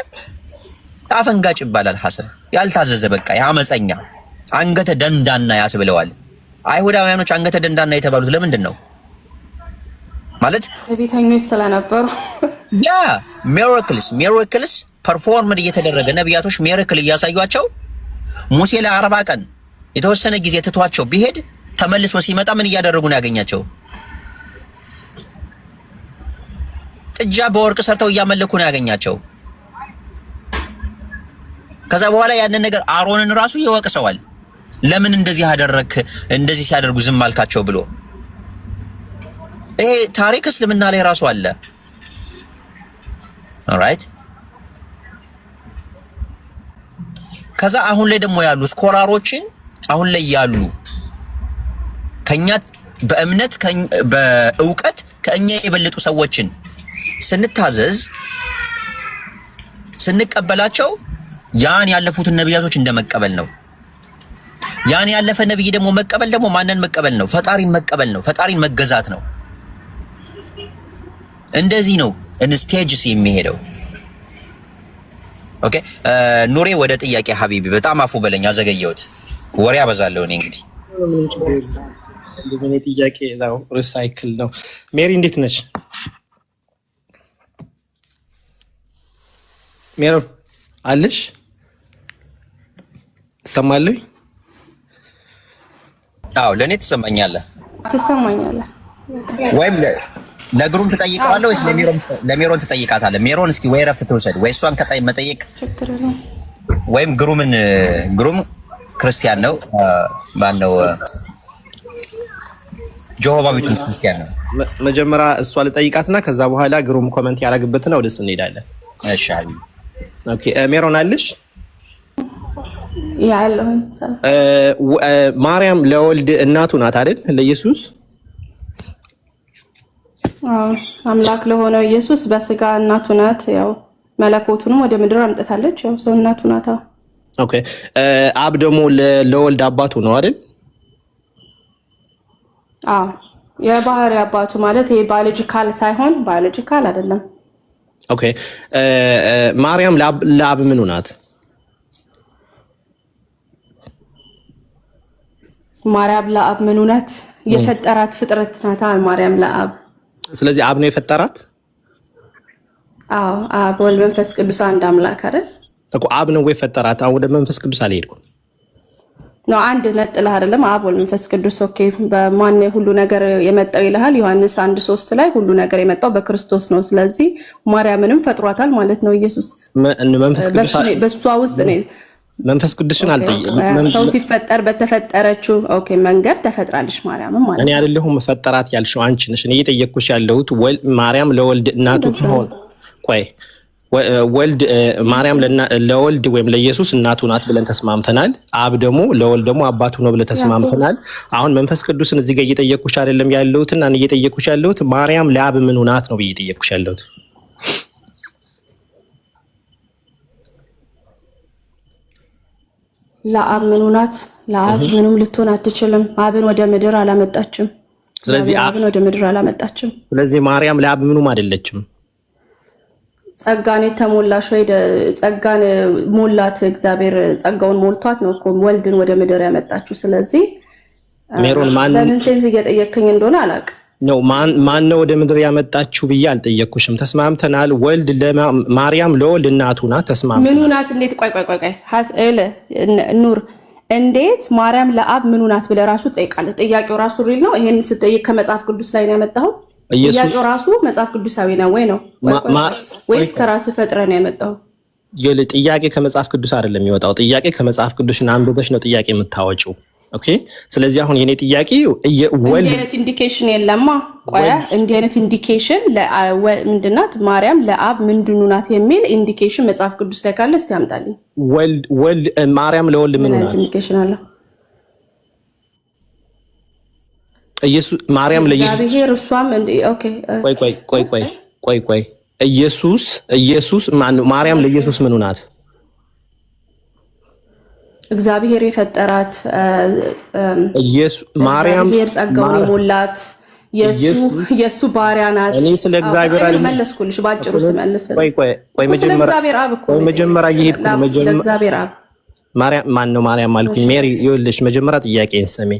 አፈንጋጭ ይባላል። ሐሰን ያልታዘዘ በቃ ያመፀኛ አንገተ ደንዳና ያስብለዋል። አይሁዳውያኖች አንገተ ደንዳና የተባሉት ለምንድን ነው? ማለት ቤተኞች ስለነበሩ ያ ሚራክልስ ፐርፎርም እየተደረገ ነቢያቶች ሚራክል እያሳዩአቸው ሙሴ ለ40 ቀን የተወሰነ ጊዜ ትቷቸው ቢሄድ ተመልሶ ሲመጣ ምን እያደረጉ ነው ያገኛቸው? ጥጃ በወርቅ ሰርተው እያመለኩ ነው ያገኛቸው። ከዛ በኋላ ያንን ነገር አሮንን ራሱ ይወቅሰዋል። ለምን እንደዚህ አደረክ? እንደዚህ ሲያደርጉ ዝም አልካቸው ብሎ ይሄ ታሪክ እስልምና ላይ ራሱ አለ። ኦልራይት። ከዛ አሁን ላይ ደግሞ ያሉ ስኮላሮችን አሁን ላይ ያሉ ከኛ በእምነት በእውቀት ከኛ የበለጡ ሰዎችን ስንታዘዝ ስንቀበላቸው ያን ያለፉትን ነብያቶች እንደመቀበል ነው። ያን ያለፈ ነብይ ደግሞ መቀበል ደግሞ ማንን መቀበል ነው? ፈጣሪን መቀበል ነው። ፈጣሪን መገዛት ነው። እንደዚህ ነው ስቴጅስ የሚሄደው። ኦኬ ኑሬ ወደ ጥያቄ ሀቢቢ በጣም አፉ በለኝ አዘገየሁት። ወሬ አበዛለሁ እኔ እንግዲህ እንደዚህ ጥያቄ ነው ሪሳይክል ነው። ሜሪ እንዴት ነች? ሜሪ አለሽ? ሰማለኝ? አዎ ለኔ ትሰማኛለህ? ትሰማኛለህ? ወይም ለግሩም ትጠይቀዋለህ ወይስ ለሜሮን ትጠይቃታለህ? ሜሮን እስኪ ወይ ረፍት ትወሰድ ወይ እሷን ከጣይ መጠየቅ ወይም ግሩም ክርስቲያን ነው ማነው ጆሆባ ዊትነስ ክርስቲያን ነው። መጀመሪያ እሷ ልጠይቃትና ከዛ በኋላ ግሩም ኮሜንት ያደርግበትና ወደሱ እንሄዳለን። እሺ አይ ኦኬ ሜሮን አለሽ? ያለው ማርያም ለወልድ እናቱ ናት አይደል? ለኢየሱስ አምላክ ለሆነው ኢየሱስ በስጋ እናቱ ናት። ያው መለኮቱንም ወደ ምድር አምጥታለች። ያው ሰው እናቱ ናት። ኦኬ አብ ደግሞ ለወልድ አባቱ ነው አይደል? አዎ የባህሪ አባቱ ማለት ይሄ ባዮሎጂካል ሳይሆን ባዮሎጂካል አይደለም። ኦኬ ማርያም ለአብ ምኑ ናት? ማርያም ለአብ ምኑ ናት? የፈጠራት ፍጥረት ናት ማርያም ለአብ። ስለዚህ አብ ነው የፈጠራት? አዎ አብ ወልድ መንፈስ ቅዱስ አንድ አምላክ አይደል እኮ። አብ ነው የፈጠራት። አሁን ወደ መንፈስ ቅዱስ አልሄድኩም ነው። አንድ ነጥለህ አይደለም አብ ወልድ መንፈስ ቅዱስ። ኦኬ በማን ሁሉ ነገር የመጣው ይልሃል ዮሐንስ 1:3 ላይ ሁሉ ነገር የመጣው በክርስቶስ ነው። ስለዚህ ማርያምንም ፈጥሯታል ማለት ነው ኢየሱስ። መንፈስ ቅዱስ በሷ ውስጥ ነው። መንፈስ ቅዱስን አልጠየቅም። ሰው ሲፈጠር በተፈጠረችው ኦኬ መንገድ ተፈጥራለች ማርያም ማለት ነው። እኔ አይደለሁም ፈጠራት ያልሽው አንቺ ነሽ። እኔ እየጠየቅኩሽ ያለሁት ማርያም ለወልድ እናቱ ሆነ ቆይ ወልድ ማርያም ለወልድ ወይም ለኢየሱስ እናቱ ናት ብለን ተስማምተናል። አብ ደግሞ ለወልድ ደግሞ አባቱ ነው ብለን ተስማምተናል። አሁን መንፈስ ቅዱስን እዚህ ጋር እየጠየቅኩሽ አይደለም ያለሁትና እኔ እየጠየቅኩሽ ያለሁት ማርያም ለአብ ምኑ ናት ነው ብዬ እየጠየቅኩሽ ያለሁት። ለአብ ምኑ ናት? ለአብ ምኑም ልትሆን አትችልም። አብን ወደ ምድር አላመጣችም። ስለዚህ አብን ወደ ምድር አላመጣችም። ስለዚህ ማርያም ለአብ ምኑም አይደለችም። ጸጋን የተሞላሽ ወይ ጸጋን ሞላት እግዚአብሔር ጸጋውን ሞልቷት ነው እኮ ወልድን ወደ ምድር ያመጣችው። ስለዚህ ሜሮን በምን ሴንስ እየጠየቅኝ እንደሆነ አላውቅም። ነው ማን ነው ወደ ምድር ያመጣችሁ ብዬ አልጠየቅኩሽም። ተስማምተናል። ወልድ ማርያም ለወልድ እናቱ ናት። ተስማምተናል። ምኑ ናት? እንዴት ቆይ ኑር እንዴት ማርያም ለአብ ምኑ ናት ብለህ ራሱ ትጠይቃለህ? ጥያቄው ራሱ ሪል ነው። ይሄን ስትጠይቅ ከመጽሐፍ ቅዱስ ላይ ነው ያመጣኸው? ጥያቄው ራሱ መጽሐፍ ቅዱሳዊ ነው ወይ ነው ወይስ ከራስህ ፈጥረህ ነው ያመጣኸው? ጥያቄ ከመጽሐፍ ቅዱስ አይደለም የሚወጣው። ጥያቄ ከመጽሐፍ ቅዱስን አንብበሽ ነው ጥያቄ የምታወጪው። ኦኬ ስለዚህ አሁን የኔ ጥያቄ ወልድ አይነት ኢንዲኬሽን የለማ። ቆያ እንዲህ አይነት ኢንዲኬሽን ምንድናት ማርያም ለአብ ምንድኑ ናት የሚል ኢንዲኬሽን መጽሐፍ ቅዱስ ላይ ካለ እስቲ ያምጣልኝ። ወልድ ማርያም ለወልድ ምን ናት? ኢንዲኬሽን አለ ኢየሱስ ማርያም ለኢየሱስ እግዚአብሔር እሷም ኦኬ ቆይ ኢየሱስ ማርያም ለኢየሱስ ምኑ ናት? እግዚአብሔር የፈጠራት ማርያም ጸጋውን የሞላት የሱ ባሪያ ናት። እኔ ስለ እግዚአብሔር መለስኩልሽ ባጭሩ ስመልስ። ቆይ መጀመሪያ እየሄድኩ እግዚአብሔር አብ ማን ነው ማርያም አልኩኝ? ሜሪ ይኸውልሽ፣ መጀመሪያ ጥያቄን ስሚ።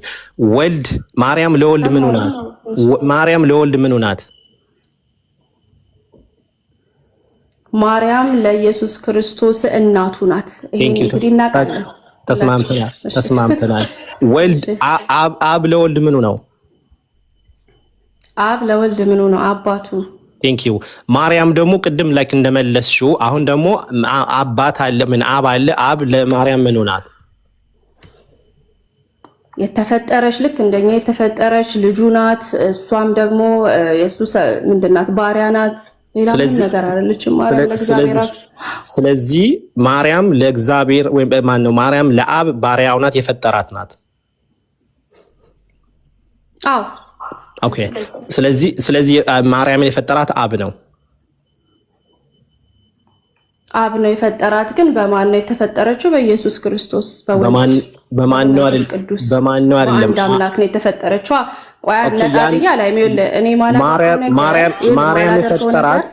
ወልድ ማርያም ለወልድ ምኑ ናት? ማርያም ለወልድ ምኑ ናት? ማርያም ለኢየሱስ ክርስቶስ እናቱ ናት። ይሄን እንግዲህ እናውቃለን። ተስማምተናል። ወልድ አብ ለወልድ ምኑ ነው? አብ ለወልድ ምኑ ነው? አባቱ። ቴንክ ዩ። ማርያም ደግሞ ቅድም ላይክ እንደመለስሽው አሁን ደግሞ አባት አለ፣ ምን አብ አለ። አብ ለማርያም ምኑ ናት? የተፈጠረች ልክ እንደኛ የተፈጠረች ልጁ ናት። እሷም ደግሞ የሱስ ምንድናት? ባሪያ ናት። ሌላ ነገር አይደለችም ማርያም ለእግዚአብሔር። ስለዚህ ማርያም ለእግዚአብሔር ወይ ማን ነው? ማርያም ለአብ ባሪያው ናት፣ የፈጠራት ናት። አዎ ኦኬ። ስለዚህ ማርያምን የፈጠራት አብ ነው። አብ ነው የፈጠራት። ግን በማን ነው የተፈጠረችው? በኢየሱስ ክርስቶስ። በማን ነው አይደል? በማን ነው አይደለም? አንድ አምላክ ነው የተፈጠረችው። ቆይ አነጣጥያ ላይ እኔ ማለት ማርያም የፈጠራት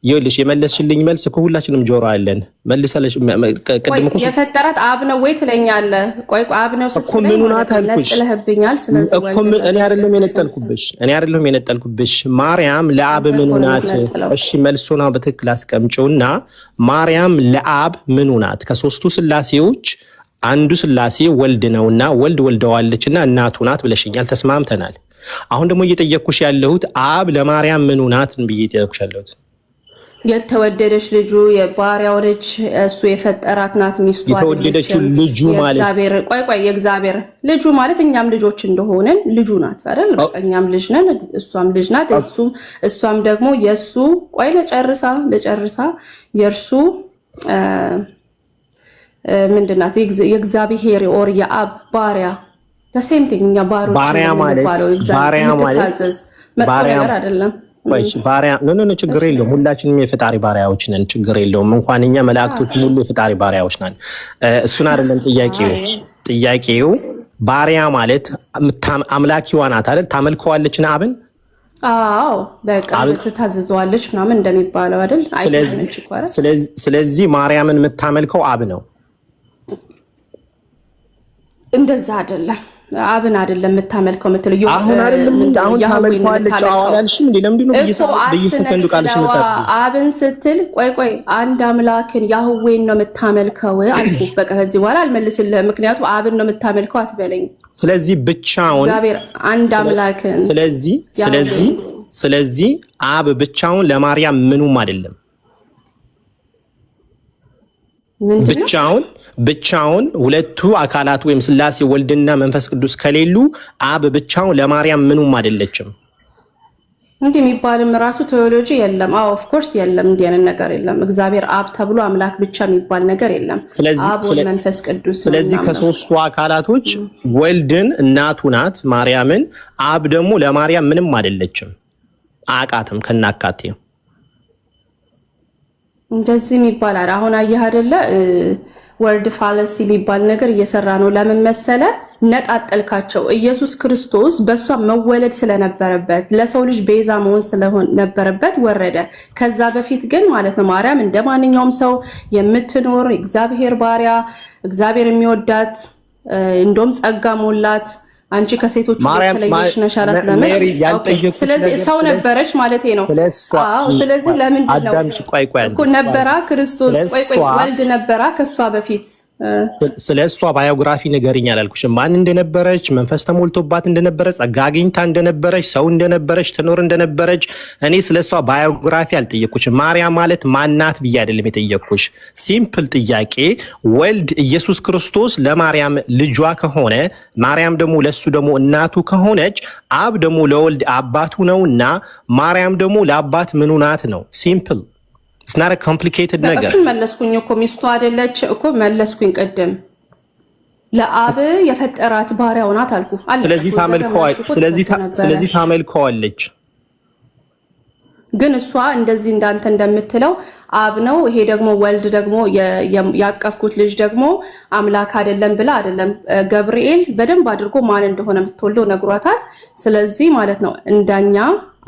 ይኸውልሽ፣ የመለስሽልኝ መልስ እኮ ሁላችንም ጆሮ አለን። መልሰለሽ ቅድም እኮ የፈጠራት አብ ነው ወይ ትለኛለህ? ቆይ አብ ነው እኮ ምኑ ናት አልኩሽ ለህብኛል። ስለዚህ እኮ እኔ አይደለም የነጠልኩብሽ። ማርያም ለአብ ምኑ ናት? እሺ መልሶና በትክክል አስቀምጪውና ማርያም ለአብ ምኑ ናት? ከሶስቱ ስላሴዎች አንዱ ስላሴ ወልድ ነውና ወልድ ወልደዋለችና እናቱ ናት ብለሽኛል። ተስማምተናል። አሁን ደግሞ እየጠየቅኩሽ ያለሁት አብ ለማርያም ምኑ ናት ብዬ እየጠየቅኩሽ ያለሁት የተወደደች ልጁ የባሪያው ልጅ እሱ የፈጠራት ናት። ሚስቱ የተወደደችው ልጁ ማለት ቆይ የእግዚአብሔር ልጁ ማለት እኛም ልጆች እንደሆነን ልጁ ናት አይደል? በቃ እኛም ልጅ ነን፣ እሷም ልጅ ናት። እሷም ደግሞ የሱ ቆይ ለጨርሳ የእርሱ ምንድናት? የእግዚአብሔር ኦር የአብ ባሪያ ተሴምቲንግ። እኛ ባሪያ ማለት መጥፎ ነገር አይደለም። ባሪያ ኖ ችግር የለውም። ሁላችንም የፈጣሪ ባሪያዎች ነን። ችግር የለውም። እንኳን እኛ መላእክቶችም ሁሉ የፈጣሪ ባሪያዎች ነን። እሱን አይደለም ጥያቄው። ባሪያ ማለት አምላኪዋ ናት አይደል? ታመልከዋለች ና አብን። አዎ በቃ ትታዘዘዋለች ምናምን እንደሚባለው አይደል? ስለዚህ ማርያምን የምታመልከው አብ ነው። እንደዛ አይደለም። አብን አይደለም የምታመልከው የምትለው አሁን አይደለም። አሁን ታመልከዋለች አዋላልሽም እንዴ? ለምንድን ነው በየሰከንዱ ቃልሽ የምታጥፊው? አብን ስትል ቆይ አንድ አምላክን ያህዌን ነው የምታመልከው አልኩ። በቃ ከዚህ በኋላ አልመልስልህም። ምክንያቱም አብን ነው የምታመልከው አትበለኝ። ስለዚህ ብቻውን እግዚአብሔር አንድ አምላክን ስለዚህ አብ ብቻውን ለማርያም ምኑም አይደለም። ብቻውን ሁለቱ አካላት ወይም ስላሴ ወልድና መንፈስ ቅዱስ ከሌሉ አብ ብቻውን ለማርያም ምኑም አይደለችም። እንዲህ የሚባልም ራሱ ቴዎሎጂ የለም። አዎ ኦፍ ኮርስ የለም። እንዲህ አይነት ነገር የለም። እግዚአብሔር አብ ተብሎ አምላክ ብቻ የሚባል ነገር የለም። አብ ወልድ መንፈስ ቅዱስ። ስለዚህ ከሶስቱ አካላቶች ወልድን እናቱ ናት ማርያምን፣ አብ ደግሞ ለማርያም ምንም አይደለችም። አቃተም ከናካቴው እንደዚህ ይባላል። አሁን አየህ አይደለ? ወርድ ፋለሲ የሚባል ነገር እየሰራ ነው። ለምን መሰለ? ነጣጠልካቸው። ኢየሱስ ክርስቶስ በሷ መወለድ ስለነበረበት ለሰው ልጅ ቤዛ መሆን ስለነበረበት ወረደ። ከዛ በፊት ግን ማለት ነው ማርያም እንደ ማንኛውም ሰው የምትኖር እግዚአብሔር ባሪያ፣ እግዚአብሔር የሚወዳት እንደውም ጸጋ ሞላት። አንቺ ከሴቶች ተለየሽ ነሽ አላት። ለምን? ስለዚህ ሰው ነበረች ማለት ነው። አዎ። ስለዚህ ለምንድን ነው እኮ ነበራ ክርስቶስ ወልድ ነበራ ከሷ በፊት ስለ እሷ ባዮግራፊ ንገሪኝ አላልኩሽም? ማን እንደነበረች፣ መንፈስ ተሞልቶባት እንደነበረ፣ ጸጋ አግኝታ እንደነበረች፣ ሰው እንደነበረች፣ ትኖር እንደነበረች። እኔ ስለ እሷ ባዮግራፊ አልጠየቅኩሽም። ማርያም ማለት ማናት ብዬ አይደለም የጠየቅኩሽ። ሲምፕል ጥያቄ። ወልድ ኢየሱስ ክርስቶስ ለማርያም ልጇ ከሆነ፣ ማርያም ደግሞ ለሱ ደግሞ እናቱ ከሆነች፣ አብ ደግሞ ለወልድ አባቱ ነውና ማርያም ደግሞ ለአባት ምኑ ናት ነው። ሲምፕል It's not a complicated ነገር። እሱን መለስኩኝ እኮ ሚስቱ አይደለች እኮ መለስኩኝ ቅድም። ለአብ የፈጠራት ባሪያው ናት አልኩ። ስለዚህ ታመልከዋለች። ግን እሷ እንደዚህ እንዳንተ እንደምትለው አብ ነው፣ ይሄ ደግሞ ወልድ ደግሞ ያቀፍኩት ልጅ ደግሞ አምላክ አይደለም ብላ አይደለም። ገብርኤል በደንብ አድርጎ ማን እንደሆነ የምትወልደው ነግሯታል። ስለዚህ ማለት ነው እንዳኛ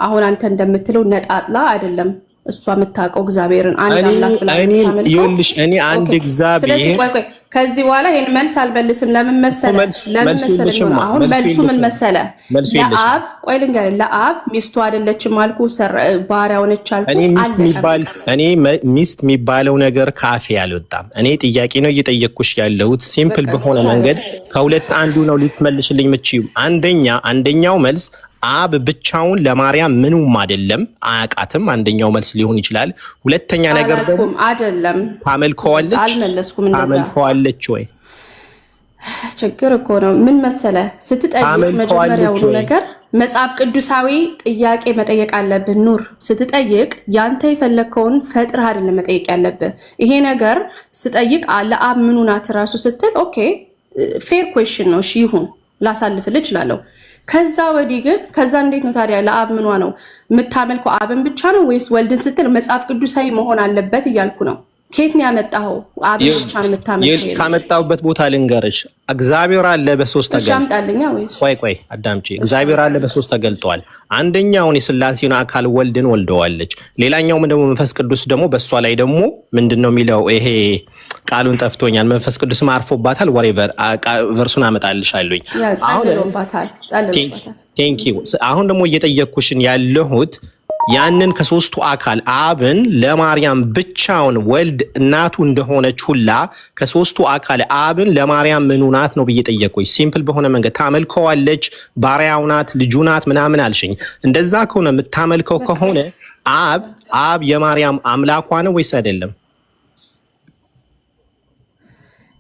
አሁን አንተ እንደምትለው ነጣጥላ አይደለም እሷ የምታውቀው እግዚአብሔርን አንድ አምላክ ብላ ይኸውልሽ እኔ አንድ እግዚአብሔር። ስለዚህ ቆይ ከዚህ በኋላ ይሄን መልስ አልበልስም። ለምን መሰለ አሁን መልሱ ምን መሰለ? ለአብ ቆይ ልንገርህ፣ ለአብ ሚስቱ አይደለችም አልኩ፣ ባሪያው ነች አልኩ። እኔ ሚስት የሚባለው ነገር ካፌ አልወጣም። እኔ ጥያቄ ነው እየጠየቅኩሽ ያለሁት ሲምፕል በሆነ መንገድ ከሁለት አንዱ ነው ልትመልሽልኝ የምትችይው። አንደኛው መልስ አብ ብቻውን ለማርያም ምኑም አይደለም አያውቃትም። አንደኛው መልስ ሊሆን ይችላል። ሁለተኛ ነገር ደግሞ አይደለም ታመልከዋለች። አልመለስኩም። እንደዛ ታመልከዋለች ወይ? ችግር እኮ ነው። ምን መሰለ ስትጠይቅ መጀመሪያው ነገር መጽሐፍ ቅዱሳዊ ጥያቄ መጠየቅ አለብህ። ኑር ስትጠይቅ ያንተ የፈለከውን ፈጥረህ አይደለም መጠየቅ ያለብህ። ይሄ ነገር ስጠይቅ ለአብ ምኑ ናት ራሱ ስትል ኦኬ ፌር ኩዌስችን ነው። እሺ ይሁን ላሳልፍልህ እችላለሁ። ከዛ ወዲህ ግን ከዛ እንዴት ነው ታዲያ ለአብ ምኗ ነው የምታመልከው? አብን ብቻ ነው ወይስ ወልድን ስትል መጽሐፍ ቅዱሳዊ መሆን አለበት እያልኩ ነው። ከየት ነው ያመጣኸው? አብን ብቻ ነው የምታመልከው? ካመጣሁበት ቦታ ልንገርሽ። እግዚአብሔር አለ በሶስት ተገልጧል። ቆይ አዳምጪ። እግዚአብሔር አለ በሶስት ተገልጧል። አንደኛውን የሥላሴውን አካል ወልድን ወልደዋለች። ሌላኛው ደግሞ መንፈስ ቅዱስ ደግሞ በሷ ላይ ደግሞ ምንድነው የሚለው? ይሄ ቃሉን ጠፍቶኛል። መንፈስ ቅዱስ ማርፎባታል። ወሬቨር ቨርሱን አመጣልሻለሁኝ። አሁን ደግሞ እየጠየቅኩሽን ያለሁት ያንን ከሶስቱ አካል አብን ለማርያም ብቻውን ወልድ እናቱ እንደሆነች ሁላ ከሶስቱ አካል አብን ለማርያም ምኑ ናት ነው ብዬ ጠየቅኩኝ። ሲምፕል በሆነ መንገድ ታመልከዋለች፣ ባሪያው ናት፣ ልጁ ናት ምናምን አልሽኝ። እንደዛ ከሆነ የምታመልከው ከሆነ አብ የማርያም አምላኳ ነው ወይስ አይደለም?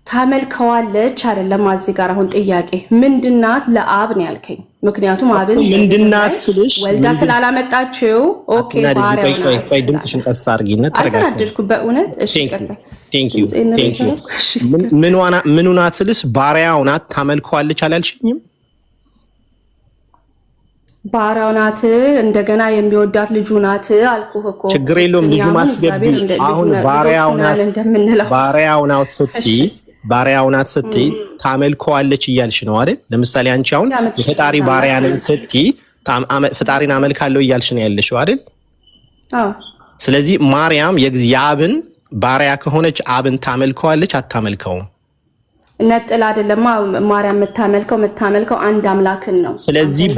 ታመልከዋለች አይደለም? እዚህ ጋር አሁን ጥያቄ ምንድናት ለአብ ነው ያልከኝ? ምክንያቱም አብን ምንድናት ስልሽ ወልዳ ስላላመጣችው ኦኬ ባሪያው ናት። ቆይ ድምፅሽን ቀስ አድርጊና ተረጋግተሽ አደረኩ በእውነት። እሺ ቴንክ ዩ ምኑ ናት ስልሽ ባሪያው ናት ታመልከዋለች አላልሽኝም? ባሪያው ናት እንደገና የሚወዳት ልጁ ናት አልኩህ እኮ። ችግር የለውም ልጁ ማስገቢ። አሁን ባሪያው ናት ስትይ ባሪያው ናት ስትይ ታመልከዋለች እያልሽ ነው አይደል? ለምሳሌ አንቺ አሁን የፈጣሪ ባሪያ ነኝ ስትይ ፈጣሪን አመልካለሁ እያልሽ ነው ያለሽው አይደል? አዎ። ስለዚህ ማርያም የአብን ባሪያ ከሆነች አብን ታመልከዋለች አታመልከውም? ነጥል አይደለም ማርያም የምታመልከው አንድ አምላክን ነው። ስለዚህ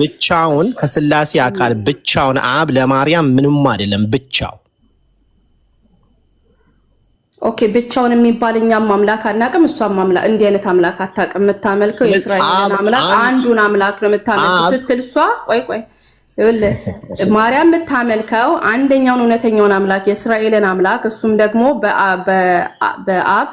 ብቻውን ከሥላሴ አካል ብቻውን አብ ለማርያም ምንም አይደለም ብቻው። ኦኬ ብቻውን የሚባል እኛም አምላክ አናውቅም፣ እሷም አምላክ እንዲህ አይነት አምላክ አታውቅም። የምታመልከው የእስራኤልን አምላክ አንዱን አምላክ ነው የምታመልከው ስትል እሷ ቆይ ይኸውልህ ማርያም የምታመልከው አንደኛውን እውነተኛውን አምላክ የእስራኤልን አምላክ እሱም ደግሞ በአብ